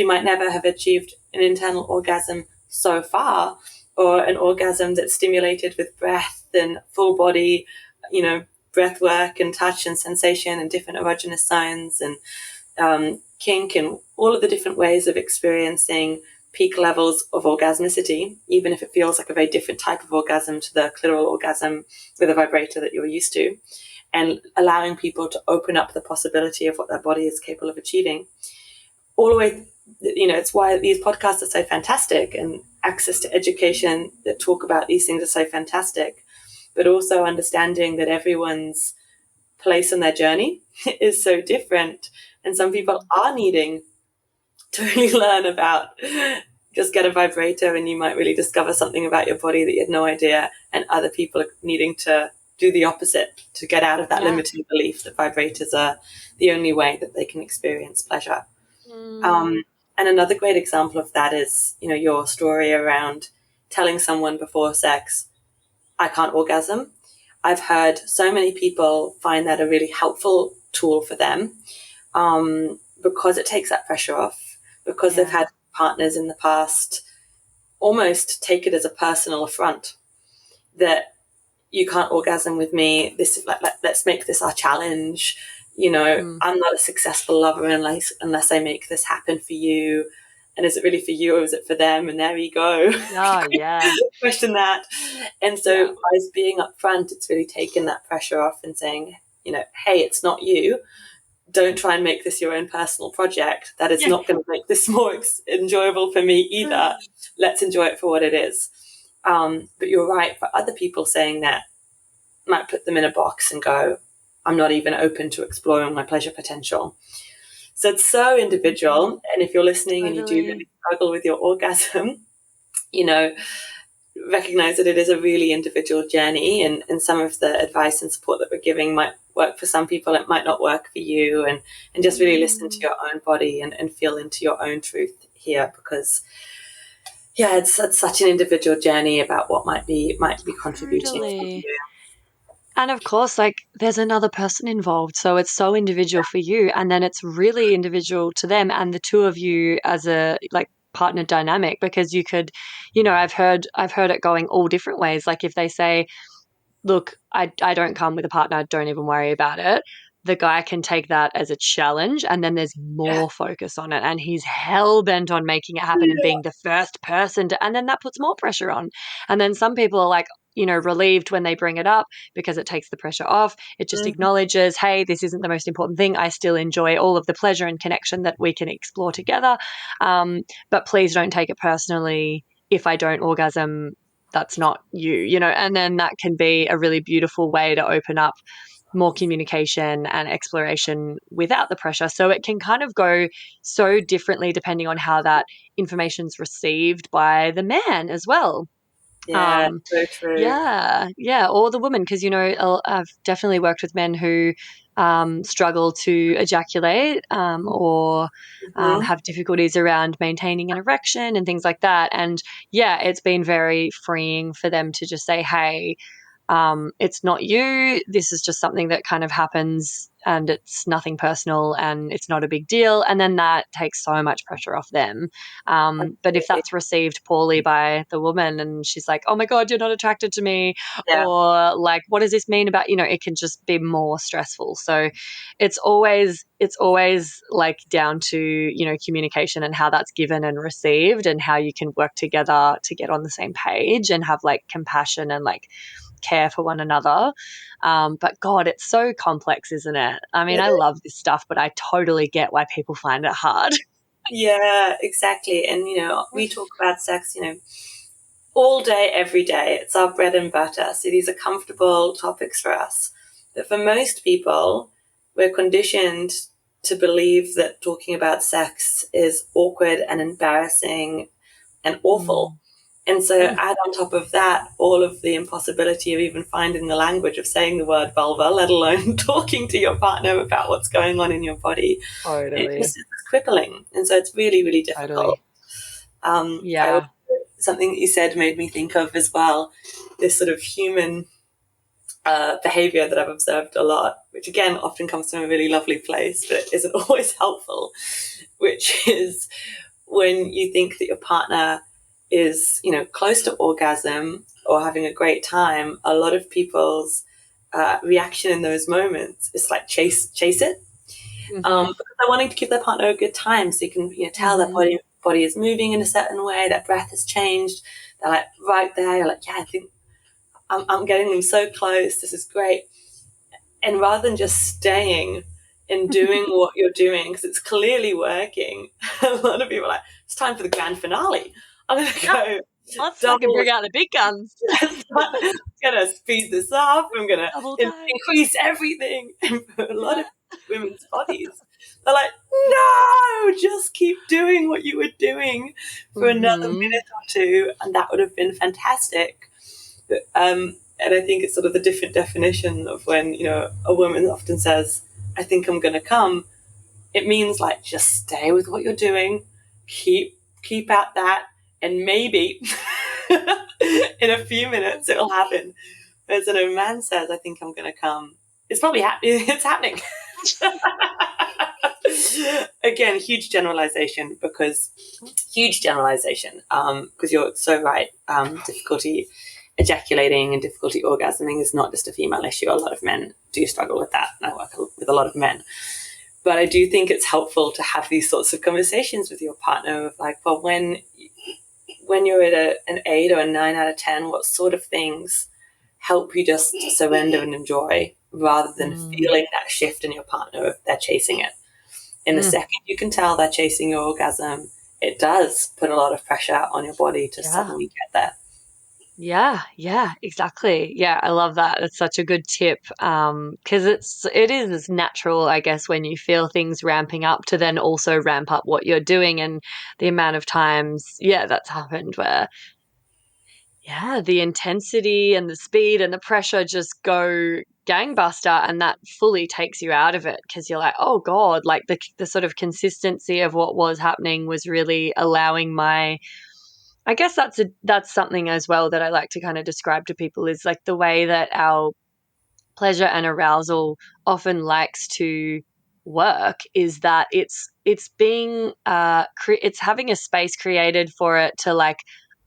might never have achieved an internal orgasm so far, or an orgasm that's stimulated with breath and full body, you know, breath work and touch and sensation and different erogenous zones and kink and all of the different ways of experiencing peak levels of orgasmicity, even if it feels like a very different type of orgasm to the clitoral orgasm with a vibrator that you're used to, and allowing people to open up the possibility of what their body is capable of achieving. All the way, you know, it's why these podcasts are so fantastic, and access to education that talk about these things are so fantastic, but also understanding that everyone's place in their journey is so different. And some people are needing to really learn about, just get a vibrator and you might really discover something about your body that you had no idea. And other people are needing to do the opposite, to get out of that limiting belief that vibrators are the only way that they can experience pleasure. And another great example of that is, you know, your story around telling someone before sex, I can't orgasm. I've heard so many people find that a really helpful tool for them, because it takes that pressure off, because they've had partners in the past almost take it as a personal affront that you can't orgasm with me. Let's make this our challenge. You know, I'm not a successful lover unless I make this happen for you. And is it really for you or is it for them? And there you go. Oh, yeah. Question that. And so by being upfront, it's really taken that pressure off and saying, hey, it's not you. Don't try and make this your own personal project. That is not going to make this more enjoyable for me either. Let's enjoy it for what it is. But you're right, for other people saying that might put them in a box and go, I'm not even open to exploring my pleasure potential. So it's so individual. And if you're listening and you do really struggle with your orgasm, recognize that it is a really individual journey, and some of the advice and support that we're giving might work for some people, it might not work for you, and just really listen to your own body and feel into your own truth here, because it's such an individual journey about what might be contributing to you. And of course, like, there's another person involved, so it's so individual for you, and then it's really individual to them and the two of you as a partner dynamic, because you could, I've heard it going all different ways. Like, if they say, look, I don't come with a partner, don't even worry about it, the guy can take that as a challenge, and then there's more focus on it, and he's hell-bent on making it happen and being the first person to, and then that puts more pressure on. And then some people are like, relieved when they bring it up, because it takes the pressure off. It just acknowledges, hey, this isn't the most important thing. I still enjoy all of the pleasure and connection that we can explore together. But please don't take it personally if I don't orgasm. That's not you, and then that can be a really beautiful way to open up more communication and exploration without the pressure. So it can kind of go so differently depending on how that information's received by the man as well. Yeah, so true. Yeah, or the woman, because I've definitely worked with men who struggle to ejaculate or have difficulties around maintaining an erection and things like that. And it's been very freeing for them to just say, hey, it's not you. This is just something that kind of happens, and it's nothing personal, and it's not a big deal. And then that takes so much pressure off them. But if that's received poorly by the woman, and she's like, oh my God, you're not attracted to me, or like, what does this mean about, it can just be more stressful. So it's always like down to, communication and how that's given and received, and how you can work together to get on the same page and have like compassion and like care for one another. But God, it's so complex, isn't it? I mean, I love this stuff, but I totally get why people find it hard. Yeah, exactly. And, we talk about sex, all day, every day. It's our bread and butter. So these are comfortable topics for us. But for most people, we're conditioned to believe that talking about sex is awkward and embarrassing and awful. And so add on top of that all of the impossibility of even finding the language of saying the word vulva, let alone talking to your partner about what's going on in your body. Totally. It's crippling. And so it's really, really difficult. Totally. Something that you said made me think of as well, this sort of human behavior that I've observed a lot, which again often comes from a really lovely place, but isn't always helpful, which is when you think that your partner is, close to orgasm or having a great time, a lot of people's reaction in those moments is like chase it, because they're wanting to give their partner a good time. So you can, tell that body is moving in a certain way, that breath has changed. They're like right there. You're like, I think I'm getting them so close. This is great. And rather than just staying and doing what you're doing, because it's clearly working, a lot of people are like, it's time for the grand finale. I'm going to go. Let's fucking bring out the big guns. I'm going to speed this up. I'm going to increase everything. And for a lot of women's bodies, they're like, no, just keep doing what you were doing for another minute or two. And that would have been fantastic. But, and I think it's sort of the different definition of when, a woman often says, I think I'm going to come. It means like, just stay with what you're doing. Keep at that. And maybe in a few minutes it'll happen. Whereas when a man says, I think I'm going to come, it's probably it's happening. Again, huge generalization, because you're so right. Difficulty ejaculating and difficulty orgasming is not just a female issue. A lot of men do struggle with that, and I work with a lot of men. But I do think it's helpful to have these sorts of conversations with your partner of like, well, when you're at an 8 or a 9 out of 10, what sort of things help you just surrender and enjoy rather than feeling that shift in your partner if they're chasing it. In the second you can tell they're chasing your orgasm, it does put a lot of pressure on your body to suddenly get there. Yeah, exactly. Yeah, I love that. It's such a good tip. Because it is natural, I guess, when you feel things ramping up to then also ramp up what you're doing, and the amount of times, that's happened where the intensity and the speed and the pressure just go gangbuster, and that fully takes you out of it because you're like, oh God, like the sort of consistency of what was happening was really allowing I guess that's something as well that I like to kind of describe to people is like the way that our pleasure and arousal often likes to work is that it's being it's having a space created for it to like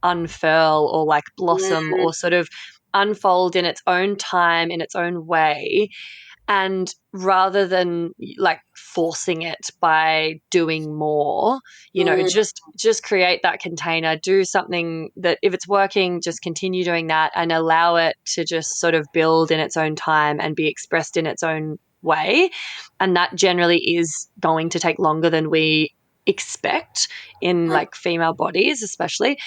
unfurl or like blossom or sort of unfold in its own time, in its own way. And rather than like forcing it by doing more, just create that container, do something that if it's working, just continue doing that and allow it to just sort of build in its own time and be expressed in its own way. And that generally is going to take longer than we expect in like female bodies, especially.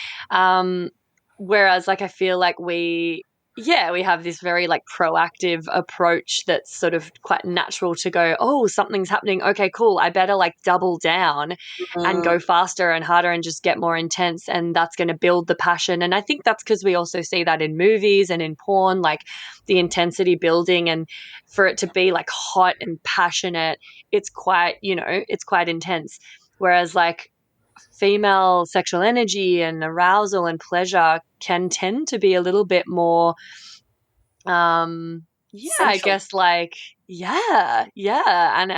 Whereas like I feel like we have this very like proactive approach that's sort of quite natural to go, oh, something's happening. Okay, cool. I better like double down and go faster and harder and just get more intense. And that's going to build the passion. And I think that's because we also see that in movies and in porn, like the intensity building, and for it to be like hot and passionate, it's quite intense. Whereas like female sexual energy and arousal and pleasure can tend to be a little bit more I guess like and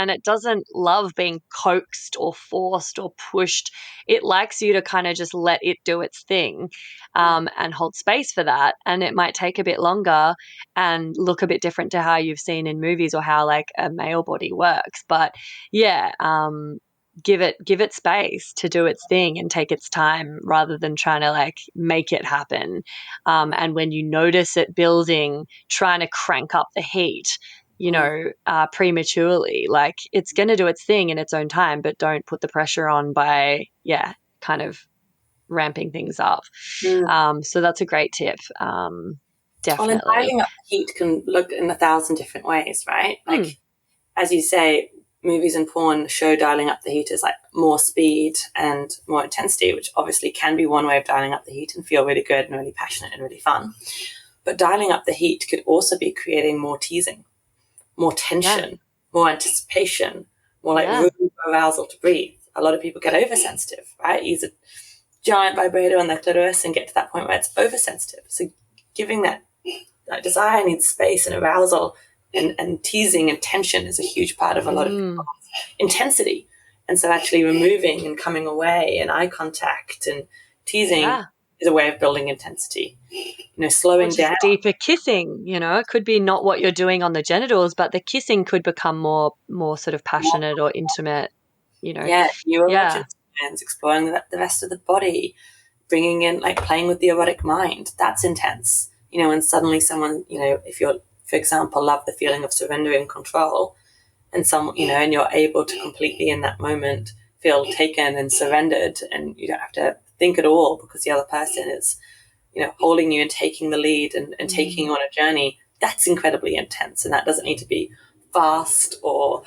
it doesn't love being coaxed or forced or pushed. It likes you to kind of just let it do its thing and hold space for that, and it might take a bit longer and look a bit different to how you've seen in movies or how like a male body works, but give it space to do its thing and take its time rather than trying to like make it happen. And when you notice it building, trying to crank up the heat, prematurely, like it's going to do its thing in its own time, but don't put the pressure on by, kind of ramping things up. So that's a great tip. Definitely. Well, and dialing up the heat can look in 1,000 different ways, right? Like, as you say, movies and porn show dialing up the heat as like more speed and more intensity, which obviously can be one way of dialing up the heat and feel really good and really passionate and really fun. But dialing up the heat could also be creating more teasing, more tension, more anticipation, more like room for arousal to breathe. A lot of people get oversensitive, right? Use a giant vibrator on their clitoris and get to that point where it's oversensitive. So giving that desire needs space and arousal and teasing and tension is a huge part of a lot of people's intensity. And so actually removing and coming away and eye contact and teasing is a way of building intensity. Slowing down. Deeper kissing, it could be not what you're doing on the genitals, but the kissing could become more sort of passionate or intimate, Yeah, new erogenous glands, exploring the rest of the body, bringing in, like playing with the erotic mind. That's intense. And suddenly someone, if you're, for example, love the feeling of surrendering control, and and you're able to completely in that moment feel taken and surrendered, and you don't have to think at all because the other person is, holding you and taking the lead and taking you on a journey. That's incredibly intense, and that doesn't need to be fast or,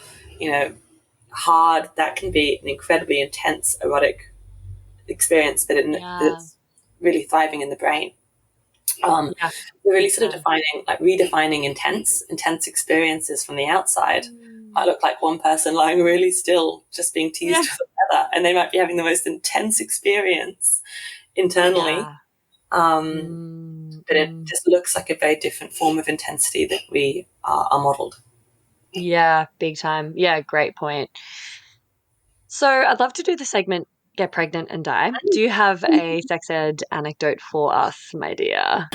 hard. That can be an incredibly intense erotic experience that's really thriving in the brain. We're really sort of redefining intense experiences from the outside. I look like one person lying really still, just being teased with a feather, and they might be having the most intense experience internally. But it just looks like a very different form of intensity that we are modeled. Yeah, big time. Yeah, great point. So I'd love to do the segment Get Pregnant and Die. Do you have a sex ed anecdote for us, my dear?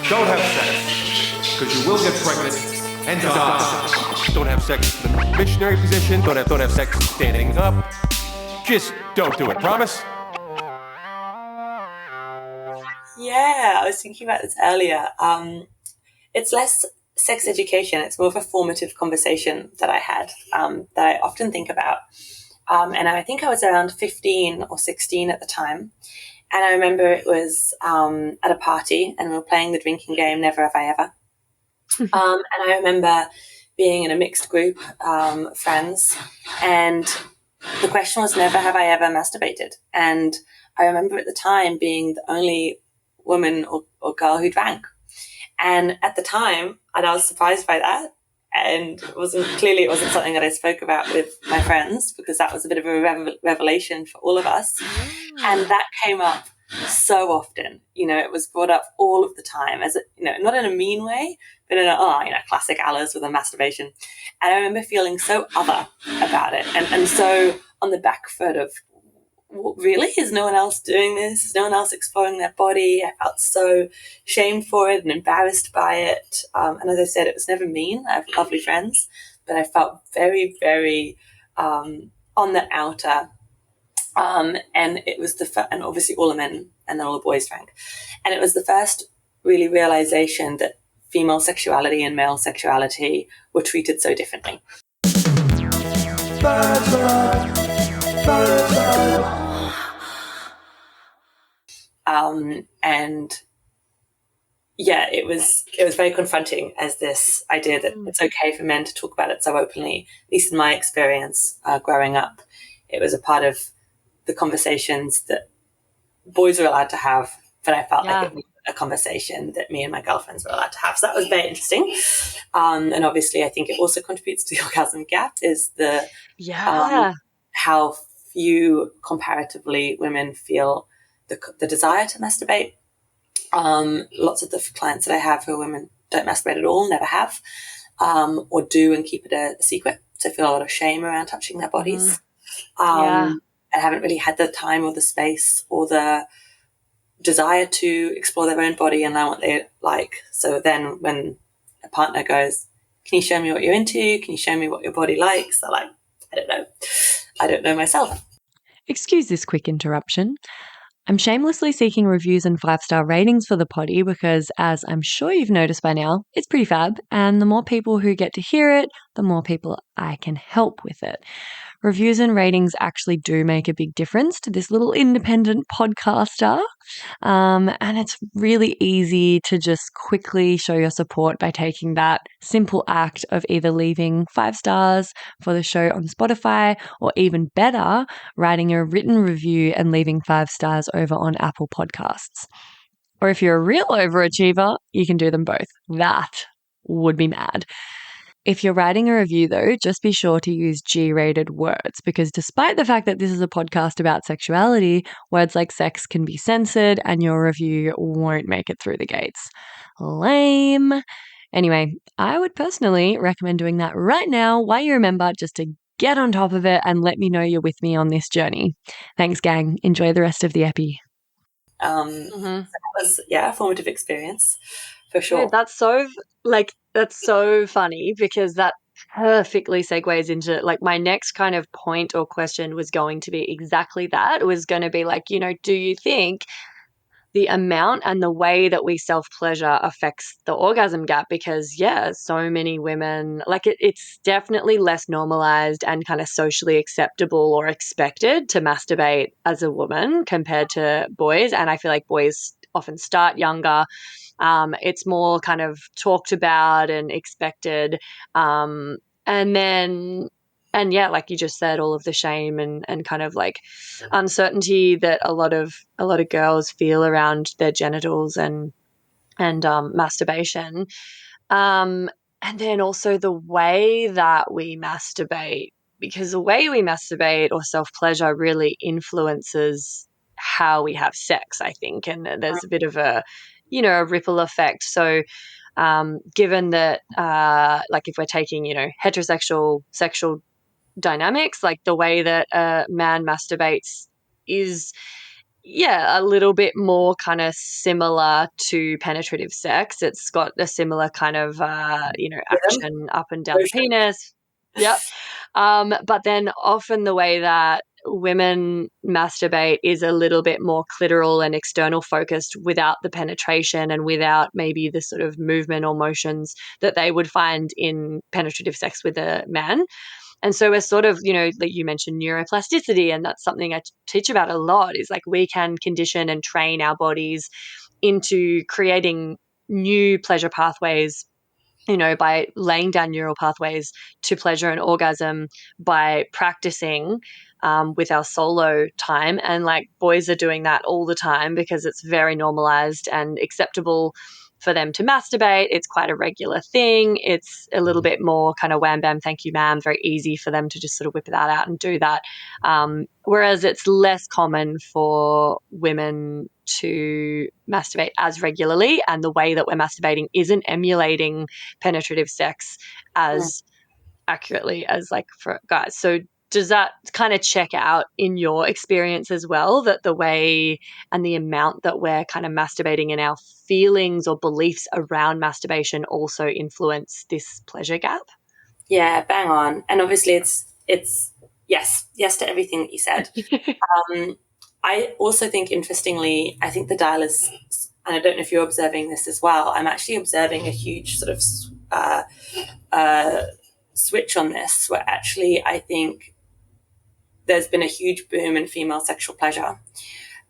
Don't have sex, because you will get pregnant and dogs. Don't have sex in the missionary position. Don't have sex standing up. Just don't do it. Promise? Yeah, I was thinking about this earlier. It's less sex education. It's more of a formative conversation that I had that I often think about. And I think I was around 15 or 16 at the time. And I remember it was at a party and we were playing the drinking game, Never Have I Ever. And I remember being in a mixed group of friends, and the question was, never have I ever masturbated. And I remember at the time being the only woman or girl who drank. And at the time, I was surprised by that. And it wasn't something that I spoke about with my friends, because that was a bit of a revelation for all of us. And that came up so often. It was brought up all of the time, as not in a mean way, but in a classic Alice with a masturbation. And I remember feeling so other about it, and so on the back foot of, really, is no one else doing this? Is no one else exploring their body? I felt so shamed for it and embarrassed by it. And as I said, it was never mean. I have lovely friends, but I felt very, very on the outer. And it was and obviously all the men and all the boys drank. And it was the first really realization that female sexuality and male sexuality were treated so differently. And yeah, it was very confronting as this idea that it's okay for men to talk about it so openly. At least in my experience growing up, it was a part of the conversations that boys were allowed to have, but I felt like it was a conversation that me and my girlfriends were allowed to have. So that was very interesting. And obviously I think it also contributes to the orgasm gap, is the how few comparatively women feel the desire to masturbate. Lots of the clients that I have who are women don't masturbate at all, never have, or do and keep it a secret. So feel a lot of shame around touching their bodies. And haven't really had the time or the space or the desire to explore their own body and learn what they like. So then when a partner goes, can you show me what you're into? Can you show me what your body likes? They're like, I don't know. I don't know myself. Excuse this quick interruption. I'm shamelessly seeking reviews and 5-star ratings for the potty because, as I'm sure you've noticed by now, it's pretty fab. And the more people who get to hear it, the more people I can help with it. Reviews and ratings actually do make a big difference to this little independent podcaster. And it's really easy to just quickly show your support by taking that simple act of either leaving 5 stars for the show on Spotify, or even better, writing a written review and leaving 5 stars over on Apple Podcasts. Or if you're a real overachiever, you can do them both. That would be mad. If you're writing a review, though, just be sure to use G-rated words, because despite the fact that this is a podcast about sexuality, words like sex can be censored and your review won't make it through the gates. Lame. Anyway, I would personally recommend doing that right now while you remember, just to get on top of it and let me know you're with me on this journey. Thanks, gang. Enjoy the rest of the epi. So that was, a formative experience for sure. Yeah, that's so funny, because that perfectly segues into my next kind of point or question was going to be exactly that. It was going to be do you think the amount and the way that we self-pleasure affects the orgasm gap? Because so many women, it's definitely less normalized and kind of socially acceptable or expected to masturbate as a woman compared to boys. And I feel like boys often start younger. It's more kind of talked about and expected. Like you just said, all of the shame and kind of uncertainty that a lot of girls feel around their genitals and masturbation. And then also the way that we masturbate, because the way we masturbate or self-pleasure really influences how we have sex, I think. And there's a bit of a ripple effect. So given that, if we're taking, heterosexual sexual dynamics, the way that a man masturbates is, a little bit more kind of similar to penetrative sex. It's got a similar kind of, action up and down the Motion. penis. Yep. But then often the way that women masturbate is a little bit more clitoral and external focused without the penetration and without maybe the sort of movement or motions that they would find in penetrative sex with a man. And so we're sort of, like you mentioned neuroplasticity, and that's something I teach about a lot, is like we can condition and train our bodies into creating new pleasure pathways, by laying down neural pathways to pleasure and orgasm by practicing with our solo time. And like boys are doing that all the time because it's very normalized and acceptable for them to masturbate. It's quite a regular thing. It's a little bit more kind of wham, bam, thank you, ma'am. Very easy for them to just sort of whip that out and do that. Whereas it's less common for women to masturbate as regularly. And the way that we're masturbating isn't emulating penetrative sex as accurately as like for guys. So does that kind of check out in your experience as well, that the way and the amount that we're kind of masturbating and our feelings or beliefs around masturbation also influence this pleasure gap? Yeah, bang on. And obviously it's yes to everything that you said. I also think, interestingly, I think the dial is, and I don't know if you're observing this as well, I'm actually observing a huge sort of switch on this, where actually I think there's been a huge boom in female sexual pleasure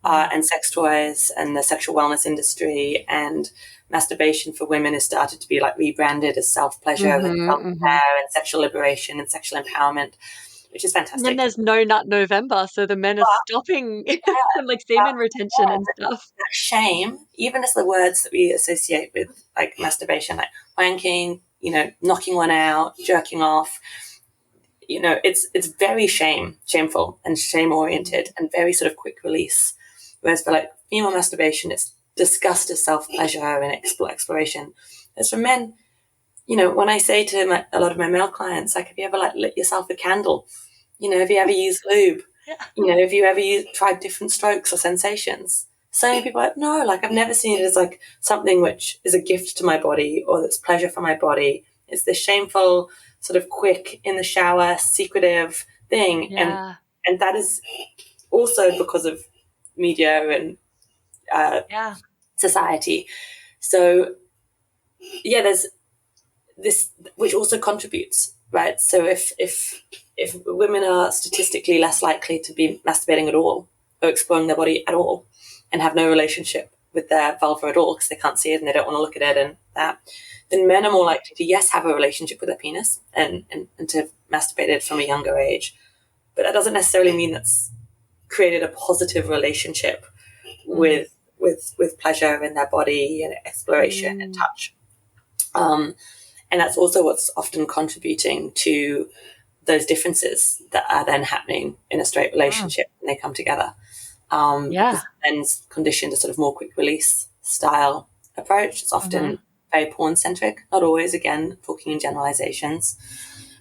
and sex toys and the sexual wellness industry, and masturbation for women has started to be like rebranded as self-pleasure and self-care and sexual liberation and sexual empowerment, which is fantastic. And then there's No Nut November, so the men are stopping like semen retention and stuff. That shame, even as the words that we associate with like masturbation, like wanking, knocking one out, jerking off, it's very shameful and shame oriented and very sort of quick release. Whereas for like female masturbation, it's discussed as self-pleasure and exploration. As for men, when I say to a lot of my male clients, like, have you ever like lit yourself a candle? Have you ever used lube? Have you ever tried different strokes or sensations? So many people are like, no, like I've never seen it as like something which is a gift to my body or that's pleasure for my body. It's this shameful, sort of quick, in the shower, secretive thing. Yeah. And that is also because of media and society. So yeah, there's this, which also contributes, right? So if women are statistically less likely to be masturbating at all or exploring their body at all and have no relationship with their vulva at all because they can't see it and they don't want to look at it and that, then men are more likely to, yes, have a relationship with their penis and to have masturbated from a younger age. But that doesn't necessarily mean that's created a positive relationship with pleasure in their body and exploration and touch. And that's also what's often contributing to those differences that are then happening in a straight relationship when they come together. Because men's conditioned a sort of more quick release style approach. It's often very porn centric, not always, again, talking in generalizations,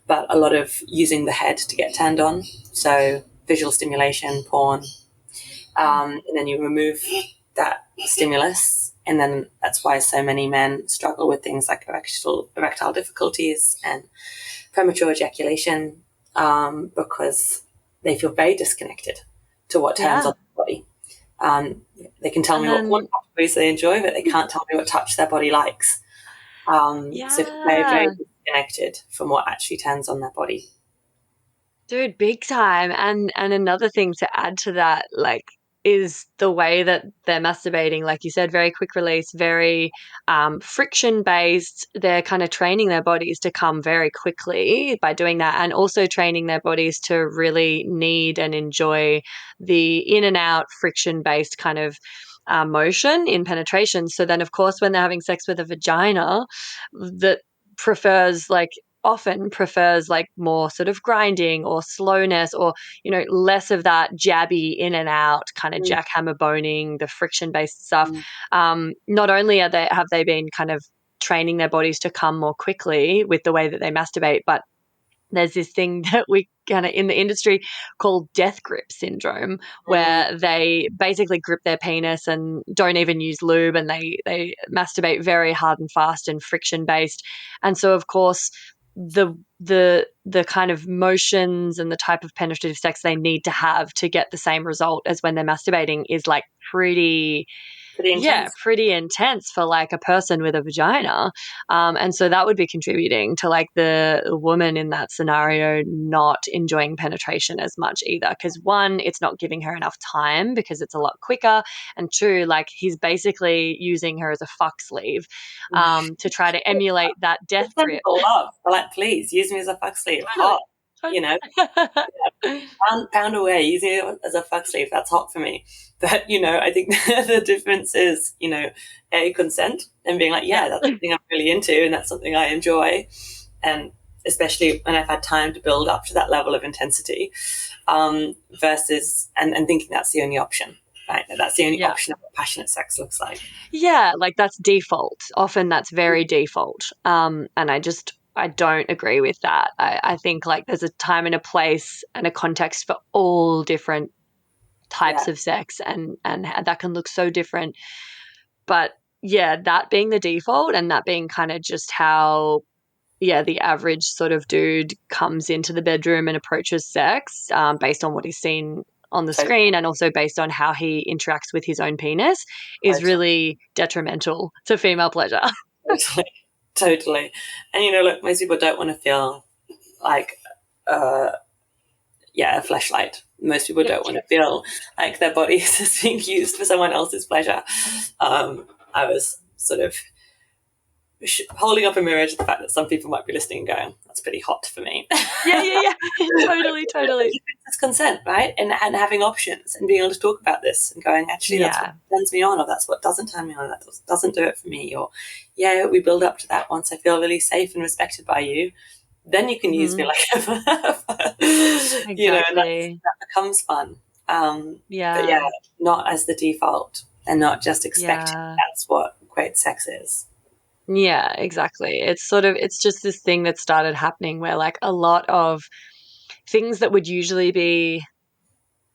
but a lot of using the head to get turned on. So visual stimulation, porn, and then you remove that stimulus. And then that's why so many men struggle with things like erectile difficulties and premature ejaculation, because they feel very disconnected to what turns on their body. They can tell me what porn categories they enjoy, but they can't tell me what touch their body likes. So very, very disconnected from what actually turns on their body. Dude, big time. And another thing to add to that, like, is the way that they're masturbating. Like you said, very quick release, very friction based. They're kind of training their bodies to come very quickly by doing that, and also training their bodies to really need and enjoy the in and out friction based kind of motion in penetration. So then, of course, when they're having sex with a vagina that often prefers like more sort of grinding or slowness, or less of that jabby in and out kind of jackhammer boning, the friction based stuff. Not only have they been kind of training their bodies to come more quickly with the way that they masturbate, but there's this thing that we kind of in the industry called death grip syndrome, where they basically grip their penis and don't even use lube, and they masturbate very hard and fast and friction based. And so of course the kind of motions and the type of penetrative sex they need to have to get the same result as when they're masturbating is like pretty intense for like a person with a vagina. And so that would be contributing to like the woman in that scenario not enjoying penetration as much either. Because one, it's not giving her enough time because it's a lot quicker. And two, like he's basically using her as a fuck sleeve to try to emulate that death Some grip. people love. They're like, please use me as a fuck sleeve. Hot. You know, pound away, using it as a fuck sleeve. That's hot for me. But, you know, I think the difference is, you know, consent and being like, yeah, that's something I'm really into and that's something I enjoy. And especially when I've had time to build up to that level of intensity versus and thinking that's the only option. Right? That's the only option of what passionate sex looks like. Yeah, like that's default. Often that's very default. And I don't agree with that. I think like there's a time and a place and a context for all different types of sex and that can look so different. But yeah, that being the default and that being kind of just how the average sort of dude comes into the bedroom and approaches sex based on what he's seen on the screen and also based on how he interacts with his own penis is really detrimental to female pleasure. Totally. And, you know, look, most people don't want to feel like, a fleshlight. Most people don't want to feel like their body is being used for someone else's pleasure. I was sort of holding up a mirror to the fact that some people might be listening and going, that's pretty hot for me. Yeah. Totally. It's consent, right? And having options and being able to talk about this and going, actually, that's what turns me on, or that's what doesn't turn me on, that doesn't do it for me. Or, we build up to that once I feel really safe and respected by you. Then you can use me like ever. Exactly. You know, and that becomes fun. But not as the default and not just expecting that's what great sex is. Yeah, exactly. It's just this thing that started happening where like a lot of things that would usually be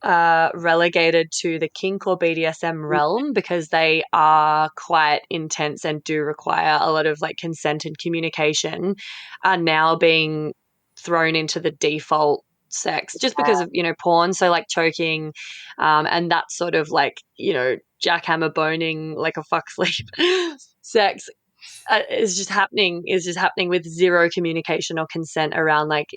relegated to the kink or BDSM realm because they are quite intense and do require a lot of like consent and communication are now being thrown into the default sex just because of, you know, porn. So like choking and that sort of like, you know, jackhammer boning like a fuck sleep sex is just happening with zero communication or consent around like,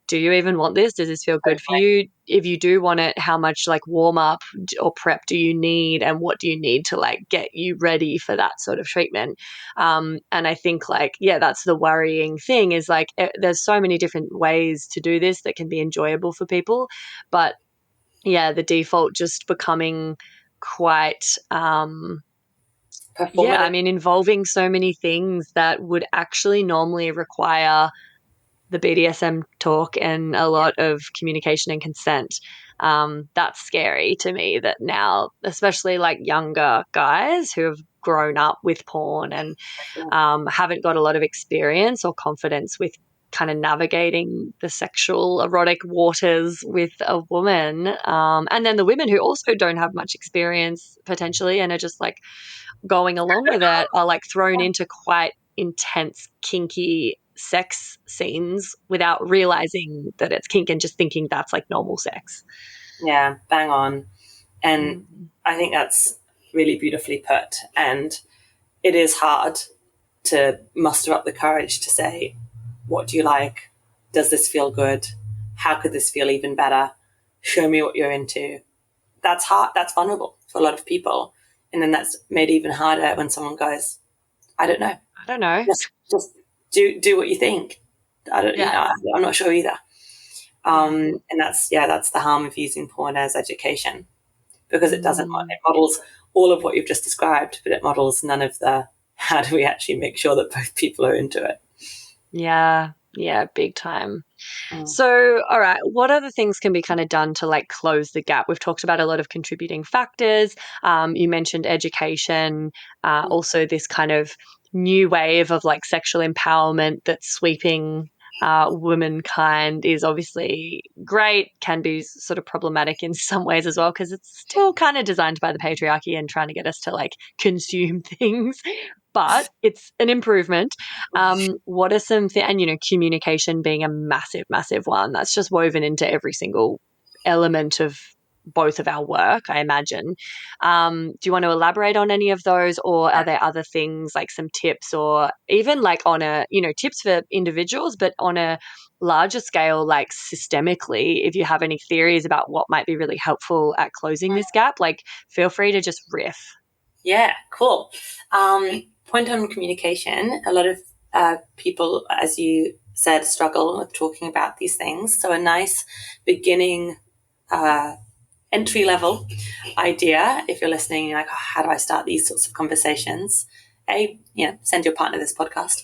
do you even want this? Does this feel good for you? If you do want it, how much like warm up or prep do you need, and what do you need to like get you ready for that sort of treatment? And I think like, that's the worrying thing is like there's so many different ways to do this that can be enjoyable for people, but the default just becoming quite I mean, involving so many things that would actually normally require the BDSM talk and a lot of communication and consent. That's scary to me that now, especially like younger guys who have grown up with porn and haven't got a lot of experience or confidence with kind of navigating the sexual erotic waters with a woman. And then the women who also don't have much experience potentially and are just like going along with it are like thrown into quite intense, kinky sex scenes without realizing that it's kink and just thinking that's like normal sex. Yeah, bang on. And I think that's really beautifully put. And it is hard to muster up the courage to say, what do you like? Does this feel good? How could this feel even better? Show me what you're into. That's hard. That's vulnerable for a lot of people. And then that's made even harder when someone goes, I don't know. Just do what you think. You know, I'm not sure either. And that's the harm of using porn as education, because it doesn't, it models all of what you've just described, but it models none of the, how do we actually make sure that both people are into it? Yeah, big time. So, all right, what other things can be kind of done to like close the gap? We've talked about a lot of contributing factors. You mentioned education, also this kind of new wave of like sexual empowerment that's sweeping womankind is obviously great, can be sort of problematic in some ways as well, because it's still kind of designed by the patriarchy and trying to get us to like consume things. But it's an improvement. What are some and communication being a massive, massive one that's just woven into every single element of both of our work, I imagine. Do you want to elaborate on any of those, or are there other things like some tips, or even like on a, tips for individuals, but on a larger scale, like systemically, if you have any theories about what might be really helpful at closing this gap, like feel free to just riff. Yeah, cool. Point on communication. A lot of people, as you said, struggle with talking about these things. So a nice beginning entry level idea, if you're listening, you're like, oh, how do I start these sorts of conversations? Send your partner this podcast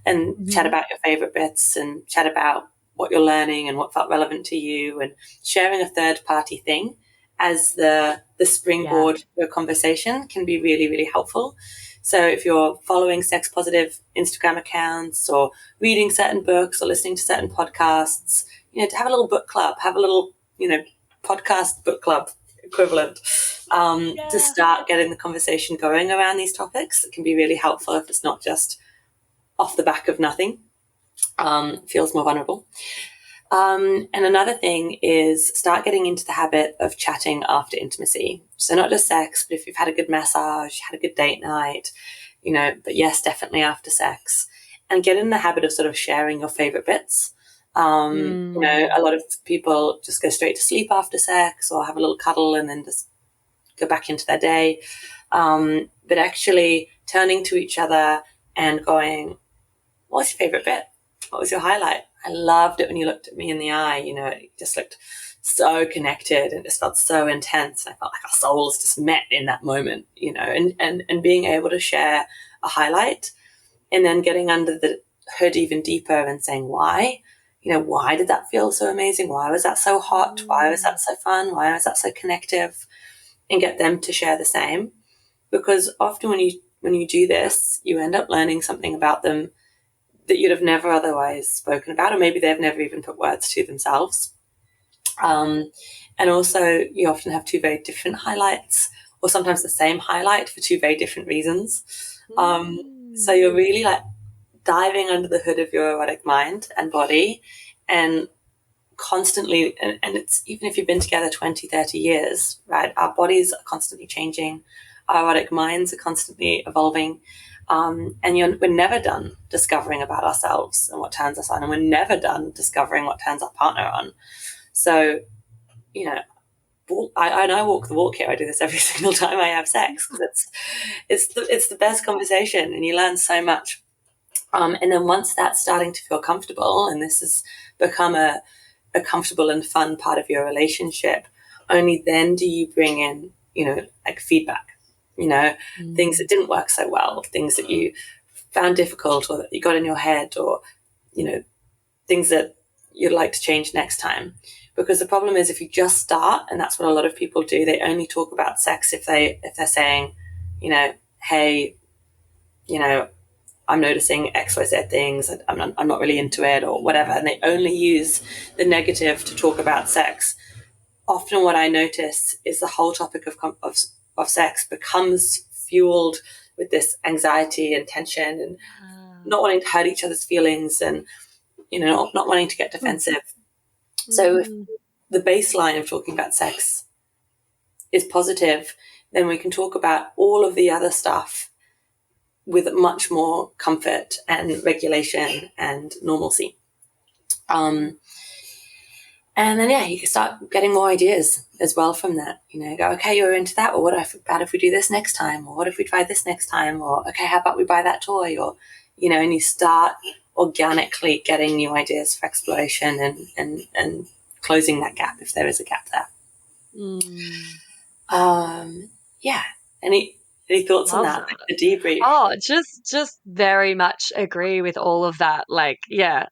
and chat about your favorite bits and chat about what you're learning and what felt relevant to you, and sharing a third party thing as the springboard for a conversation can be really, really helpful. So if you're following sex positive Instagram accounts or reading certain books or listening to certain podcasts, to have a little book club, have a little, podcast book club equivalent to start getting the conversation going around these topics. It can be really helpful if it's not just off the back of nothing. Feels more vulnerable. And another thing is start getting into the habit of chatting after intimacy. So not just sex, but if you've had a good massage, had a good date night, but yes, definitely after sex, and get in the habit of sort of sharing your favorite bits. A lot of people just go straight to sleep after sex or have a little cuddle and then just go back into their day. But actually turning to each other and going, what's your favorite bit? What was your highlight? I loved it when you looked at me in the eye. It just looked so connected and just felt so intense. I felt like our souls just met in that moment, and being able to share a highlight and then getting under the hood even deeper and saying why. Why did that feel so amazing? Why was that so hot? Why was that so fun? Why was that so connective? And get them to share the same. Because often when you do this, you end up learning something about them that you'd have never otherwise spoken about, or maybe they've never even put words to themselves. And also you often have two very different highlights, or sometimes the same highlight for two very different reasons. So you're really like diving under the hood of your erotic mind and body, and constantly, and it's even if you've been together 20, 30 years, right? Our bodies are constantly changing. Our erotic minds are constantly evolving. And we're never done discovering about ourselves and what turns us on, and we're never done discovering what turns our partner on. So, I walk the walk here. I do this every single time I have sex because it's the best conversation, and you learn so much. And then once that's starting to feel comfortable, and this has become a comfortable and fun part of your relationship, only then do you bring in, like feedback, things that didn't work so well, things that you found difficult or that you got in your head, or, things that you'd like to change next time. Because the problem is if you just start, and that's what a lot of people do, they only talk about sex if they're saying, hey, I'm noticing XYZ things, I'm not really into it or whatever, and they only use the negative to talk about sex. Often what I notice is the whole topic of sex becomes fueled with this anxiety and tension and not wanting to hurt each other's feelings and, not wanting to get defensive. So if the baseline of talking about sex is positive, then we can talk about all of the other stuff with much more comfort and regulation and normalcy. And then, you can start getting more ideas as well from that. Go, okay, you're into that. Or what about if we do this next time? Or what if we try this next time? Or, okay, how about we buy that toy? Or, and you start organically getting new ideas for exploration and closing that gap if there is a gap there. Any thoughts on that? Like the debrief? Oh, just very much agree with all of that. Like,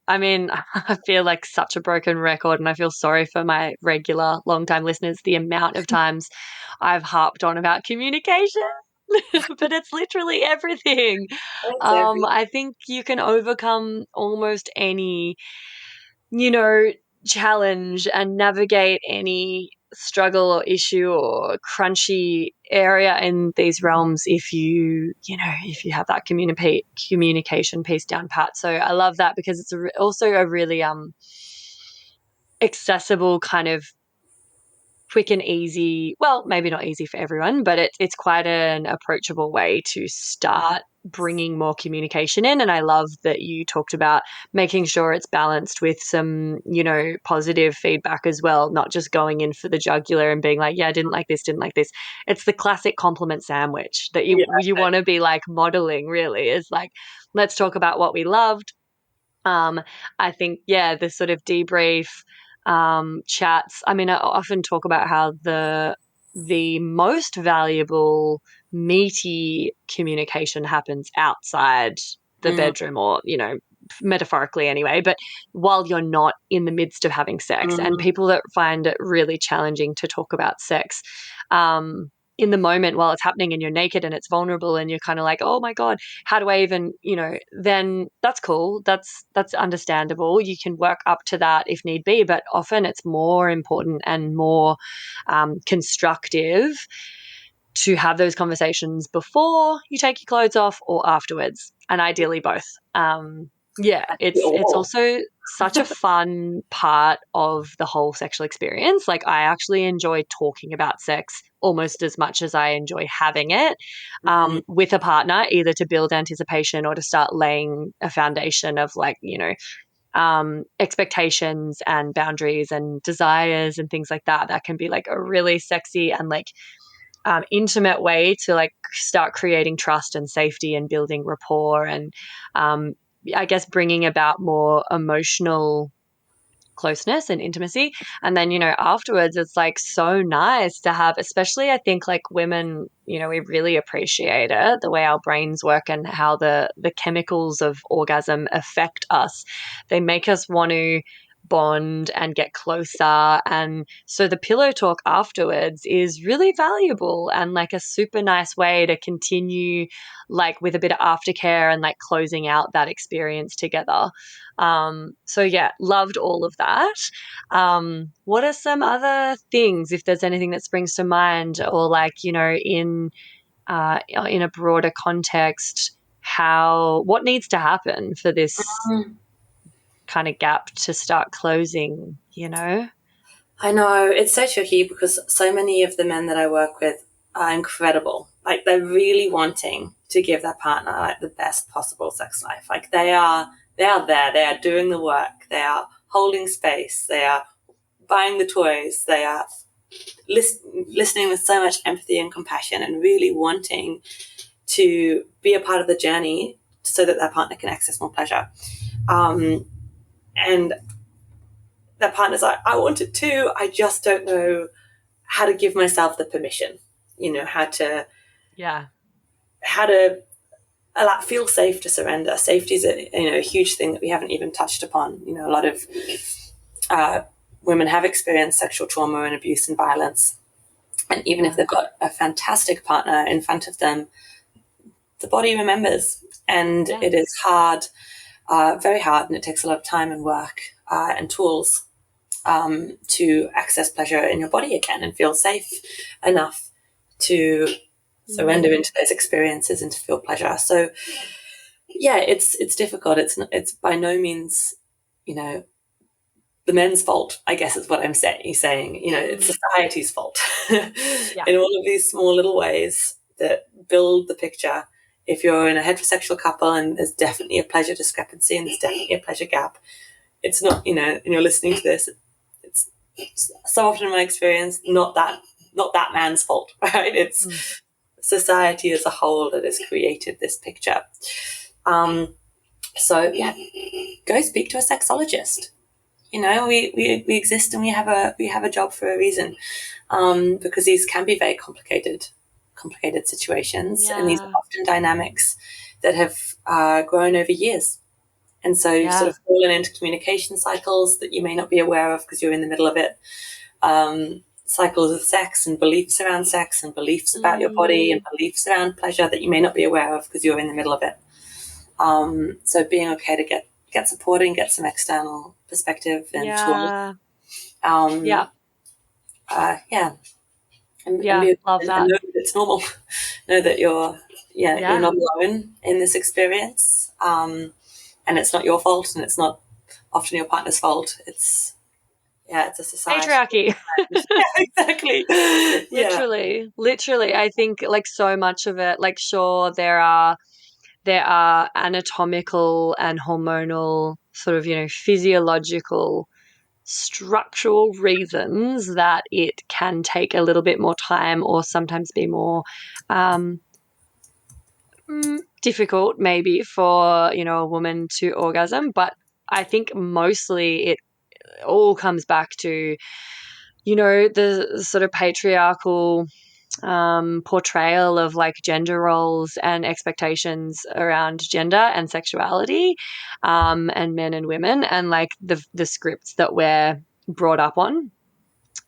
I mean, I feel like such a broken record, and I feel sorry for my regular long-time listeners, the amount of times I've harped on about communication. but it's literally everything. It's everything. I think you can overcome almost any, you know, challenge and navigate any struggle or issue or crunchy area in these realms if if you have that communication piece down pat. So I love that because it's also a really accessible kind of quick and easy, well, maybe not easy for everyone, but it's quite an approachable way to start bringing more communication in. And I love that you talked about making sure it's balanced with some, positive feedback as well, not just going in for the jugular and being like, yeah, I didn't like this, didn't like this. It's the classic compliment sandwich that you want to be like modeling, really, is like, let's talk about what we loved. I think, yeah, the sort of debrief chats. I mean, I often talk about how the most valuable meaty communication happens outside the bedroom, or metaphorically anyway, but while you're not in the midst of having sex. And people that find it really challenging to talk about sex in the moment while it's happening and you're naked and it's vulnerable and you're kind of like, oh my God, how do I even, then that's cool. That's understandable. You can work up to that if need be, but often it's more important and more constructive to have those conversations before you take your clothes off or afterwards, and ideally both. It's also such a fun part of the whole sexual experience. Like, I actually enjoy talking about sex almost as much as I enjoy having it with a partner, either to build anticipation or to start laying a foundation of expectations and boundaries and desires and things like that. That can be like a really sexy and intimate way to start creating trust and safety and building rapport and I guess bringing about more emotional closeness and intimacy. And then, afterwards it's so nice to have, especially I think women, we really appreciate it, the way our brains work and how the chemicals of orgasm affect us. They make us want to bond and get closer. And so the pillow talk afterwards is really valuable and a super nice way to continue with a bit of aftercare and closing out that experience together. So yeah, loved all of that. What are some other things, if there's anything that springs to mind, or in a broader context, what needs to happen for this kind of gap to start closing, I know, it's so tricky because so many of the men that I work with are incredible. They're really wanting to give their partner the best possible sex life. They are there, they are doing the work, they are holding space, they are buying the toys, they are listening with so much empathy and compassion and really wanting to be a part of the journey so that their partner can access more pleasure. And their partner's like, I want it too, I just don't know how to give myself the permission, how to feel safe to surrender. Safety is a huge thing that we haven't even touched upon. A lot of women have experienced sexual trauma and abuse and violence, and even if they've got a fantastic partner in front of them, the body remembers, and it is hard, very hard, and it takes a lot of time and work and tools to access pleasure in your body again and feel safe enough to surrender into those experiences and to feel pleasure. So yeah, it's difficult. It's by no means, the men's fault, I guess is what I'm saying. It's society's fault in all of these small little ways that build the picture. If you're in a heterosexual couple and there's definitely a pleasure discrepancy and there's definitely a pleasure gap, it's not, and you're listening to this, it's so often in my experience, not that man's fault, right? It's society as a whole that has created this picture. So yeah, go speak to a sexologist. We exist and we have a job for a reason, because these can be very complicated situations, and these are often dynamics that have grown over years. And so you've sort of fallen into communication cycles that you may not be aware of because you're in the middle of it. cycles of sex and beliefs around sex and beliefs about your body and beliefs around pleasure that you may not be aware of because you're in the middle of it. So being okay to get support and get some external perspective and tools. And love that. And know that it's normal. Know that you're not alone in this experience. And it's not your fault, and it's not often your partner's fault. It's a society. Patriarchy. Exactly. Literally. I think like so much of it, like sure there are anatomical and hormonal sort of, physiological structural reasons that it can take a little bit more time or sometimes be more difficult maybe for, a woman to orgasm. But I think mostly it all comes back to, the sort of patriarchal portrayal of like gender roles and expectations around gender and sexuality, and men and women, and like the scripts that we're brought up on,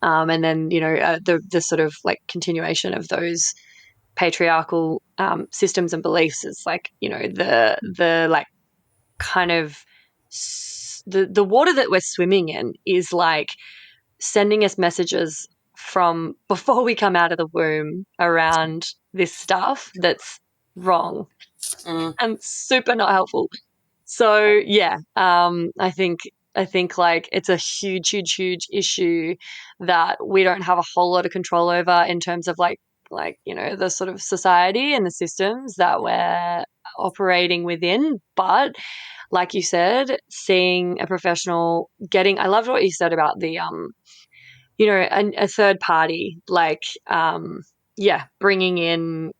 and then the sort of like continuation of those patriarchal systems and beliefs is like the like kind of the water that we're swimming in is like sending us messages from before we come out of the womb around this stuff that's wrong and super not helpful. So I think like it's a huge issue that we don't have a whole lot of control over in terms of like the sort of society and the systems that we're operating within. But like you said, seeing a professional I loved what you said about the a third party, like, bringing in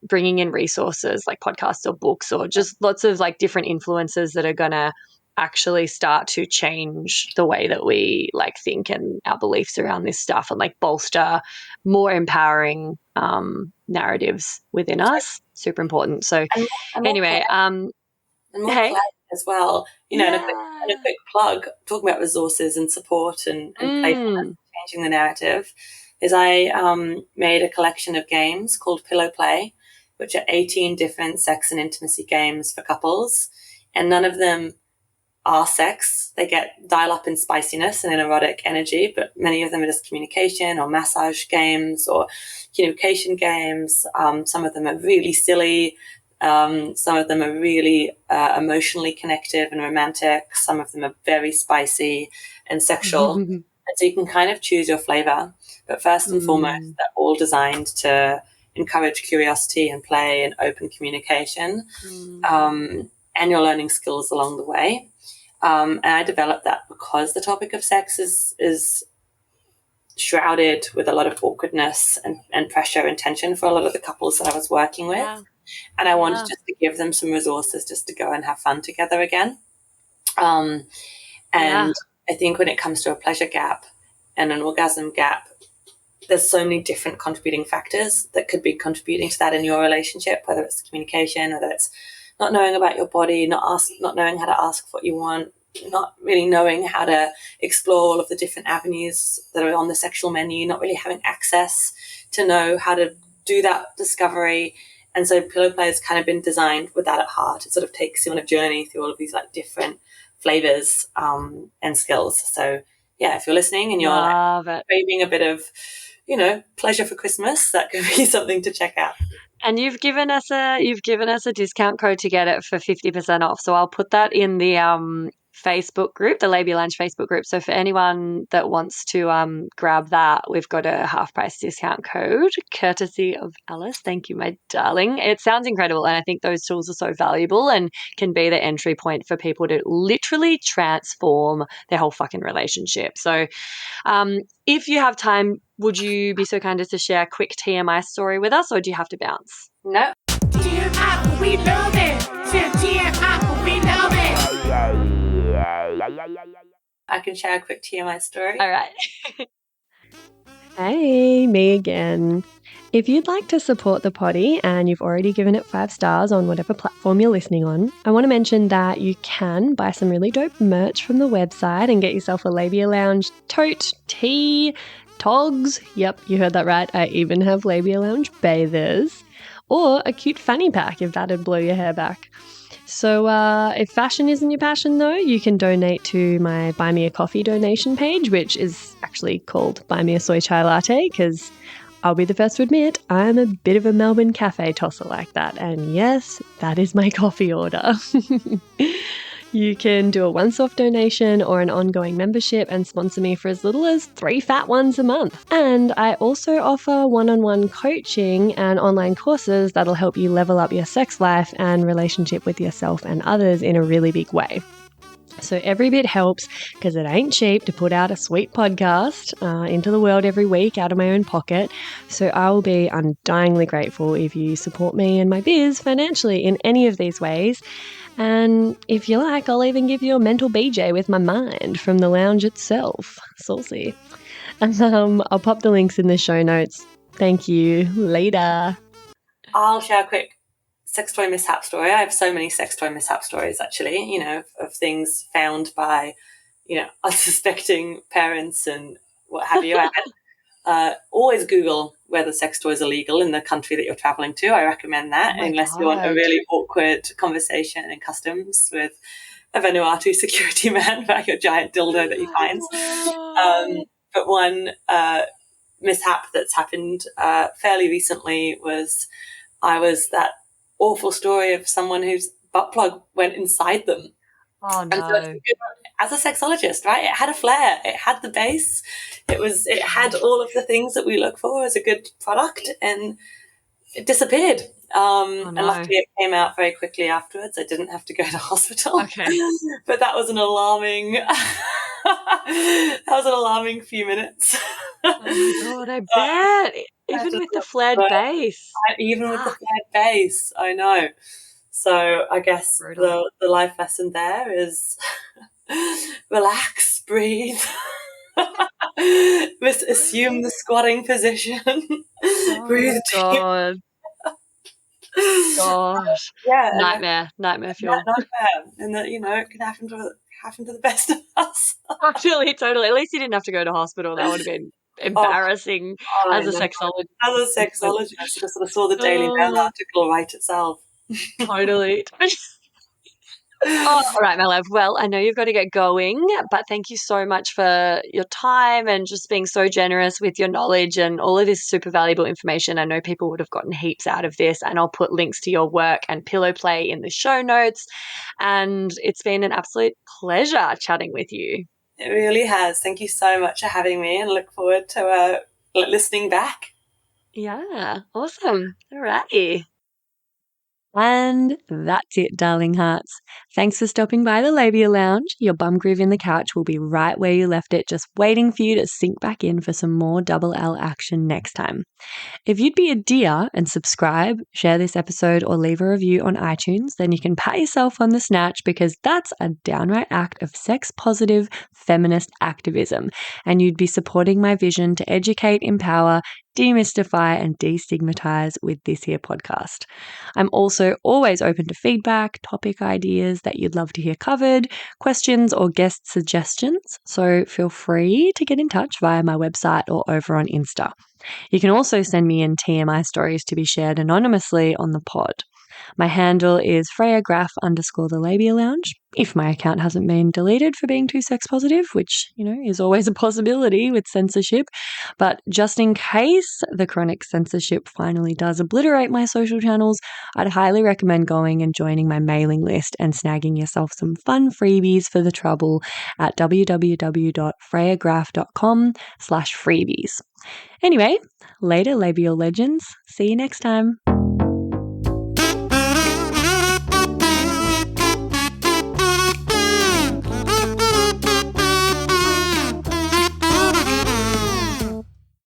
resources like podcasts or books or just lots of like different influences that are going to actually start to change the way that we like think and our beliefs around this stuff and like bolster more empowering narratives within us. Super important. So anyway, and more play as well, and a quick plug, talking about resources and support and play changing the narrative, is I made a collection of games called Pillow Play, which are 18 different sex and intimacy games for couples, and none of them are sex. They dial up in spiciness and in erotic energy, but many of them are just communication or massage games or communication games. Some of them are really silly. Some of them are really emotionally connective and romantic. Some of them are very spicy and sexual. And so you can kind of choose your flavor. But first and foremost, they're all designed to encourage curiosity and play and open communication. And you're learning skills along the way. And I developed that because the topic of sex is shrouded with a lot of awkwardness and pressure and tension for a lot of the couples that I was working with. Yeah. And I wanted just to give them some resources just to go and have fun together again. I think when it comes to a pleasure gap and an orgasm gap, there's so many different contributing factors that could be contributing to that in your relationship, whether it's communication, whether it's not knowing about your body, not knowing how to ask for what you want, not really knowing how to explore all of the different avenues that are on the sexual menu, not really having access to know how to do that discovery. And so Pillow Play has kind of been designed with that at heart. It sort of takes you on a journey through all of these like different flavors and skills. So if you're listening and you're craving a bit of, pleasure for Christmas, that could be something to check out. And you've given us a discount code to get it for 50% off. So I'll put that in the Facebook group, the Labia Lounge Facebook group. So for anyone that wants to grab that, we've got a half price discount code courtesy of Alice. Thank you, my darling. It sounds incredible. And I think those tools are so valuable and can be the entry point for people to literally transform their whole fucking relationship. So if you have time, would you be so kind as to share a quick TMI story with us, or do you have to bounce? No. TMI, we love it. TMI, we love it. I can share a quick TMI story. All right. Hey, me again. If you'd like to support the potty and you've already given it 5 stars on whatever platform you're listening on, I want to mention that you can buy some really dope merch from the website and get yourself a Labia Lounge tote, tee, togs. Yep, you heard that right. I even have Labia Lounge bathers. Or a cute fanny pack if that'd blow your hair back. So if fashion isn't your passion though, you can donate to my Buy Me a Coffee donation page, which is actually called Buy Me a Soy Chai Latte, because I'll be the first to admit I'm a bit of a Melbourne cafe tosser like that. And yes, that is my coffee order. You can do a once-off donation or an ongoing membership and sponsor me for as little as 3 fat ones a month. And I also offer one-on-one coaching and online courses that'll help you level up your sex life and relationship with yourself and others in a really big way. So every bit helps, because it ain't cheap to put out a sweet podcast into the world every week out of my own pocket. So I will be undyingly grateful if you support me and my biz financially in any of these ways. And if you like, I'll even give you a mental BJ with my mind from the lounge itself. Saucy. And I'll pop the links in the show notes. Thank you. Later. I'll share a quick sex toy mishap story. I have so many sex toy mishap stories, actually, of things found by, unsuspecting parents and what have you. Always Google whether sex toys are legal in the country that you're traveling to. I recommend that, unless you want a really awkward conversation in customs with a Vanuatu security man about your giant dildo that he finds. But one mishap that's happened fairly recently was that awful story of someone whose butt plug went inside them. Oh, no. And so as a sexologist, right, it had a flair, it had the base, it had all of the things that we look for as a good product, and it disappeared. And luckily it came out very quickly afterwards. I didn't have to go to hospital. Okay. But that was an alarming few minutes. Oh my God, I bet. Even with the flared base. Even with the flared base, I know. So I guess the life lesson there is relax, breathe, assume the squatting position, breathe deep. Gosh. Yeah. Nightmare fuel. Nightmare. And that, it can happen to the best of us. Actually, totally. At least you didn't have to go to hospital. That would have been embarrassing as a sexologist. As a sexologist, I sort of saw the Daily Mail article write itself. Totally. All right, my love. Well, I know you've got to get going, but thank you so much for your time and just being so generous with your knowledge and all of this super valuable information. I know people would have gotten heaps out of this, and I'll put links to your work and Pillow Play in the show notes. And it's been an absolute pleasure chatting with you. It really has. Thank you so much for having me, and look forward to listening back. Yeah, awesome. All righty. And that's it, darling hearts. Thanks for stopping by the Labia Lounge. Your bum groove in the couch will be right where you left it, just waiting for you to sink back in for some more double L action next time. If you'd be a dear and subscribe, share this episode, or leave a review on iTunes, then you can pat yourself on the snatch, because that's a downright act of sex-positive feminist activism, and you'd be supporting my vision to educate, empower, demystify and destigmatize with this here podcast. I'm also always open to feedback, topic ideas that you'd love to hear covered, questions or guest suggestions, so feel free to get in touch via my website or over on Insta. You can also send me in TMI stories to be shared anonymously on the pod. My handle is FreyaGraf_the Labia Lounge, if my account hasn't been deleted for being too sex positive, which, is always a possibility with censorship. But just in case the chronic censorship finally does obliterate my social channels, I'd highly recommend going and joining my mailing list and snagging yourself some fun freebies for the trouble at www.freyagraf.com/freebies. Anyway, later, labial legends. See you next time.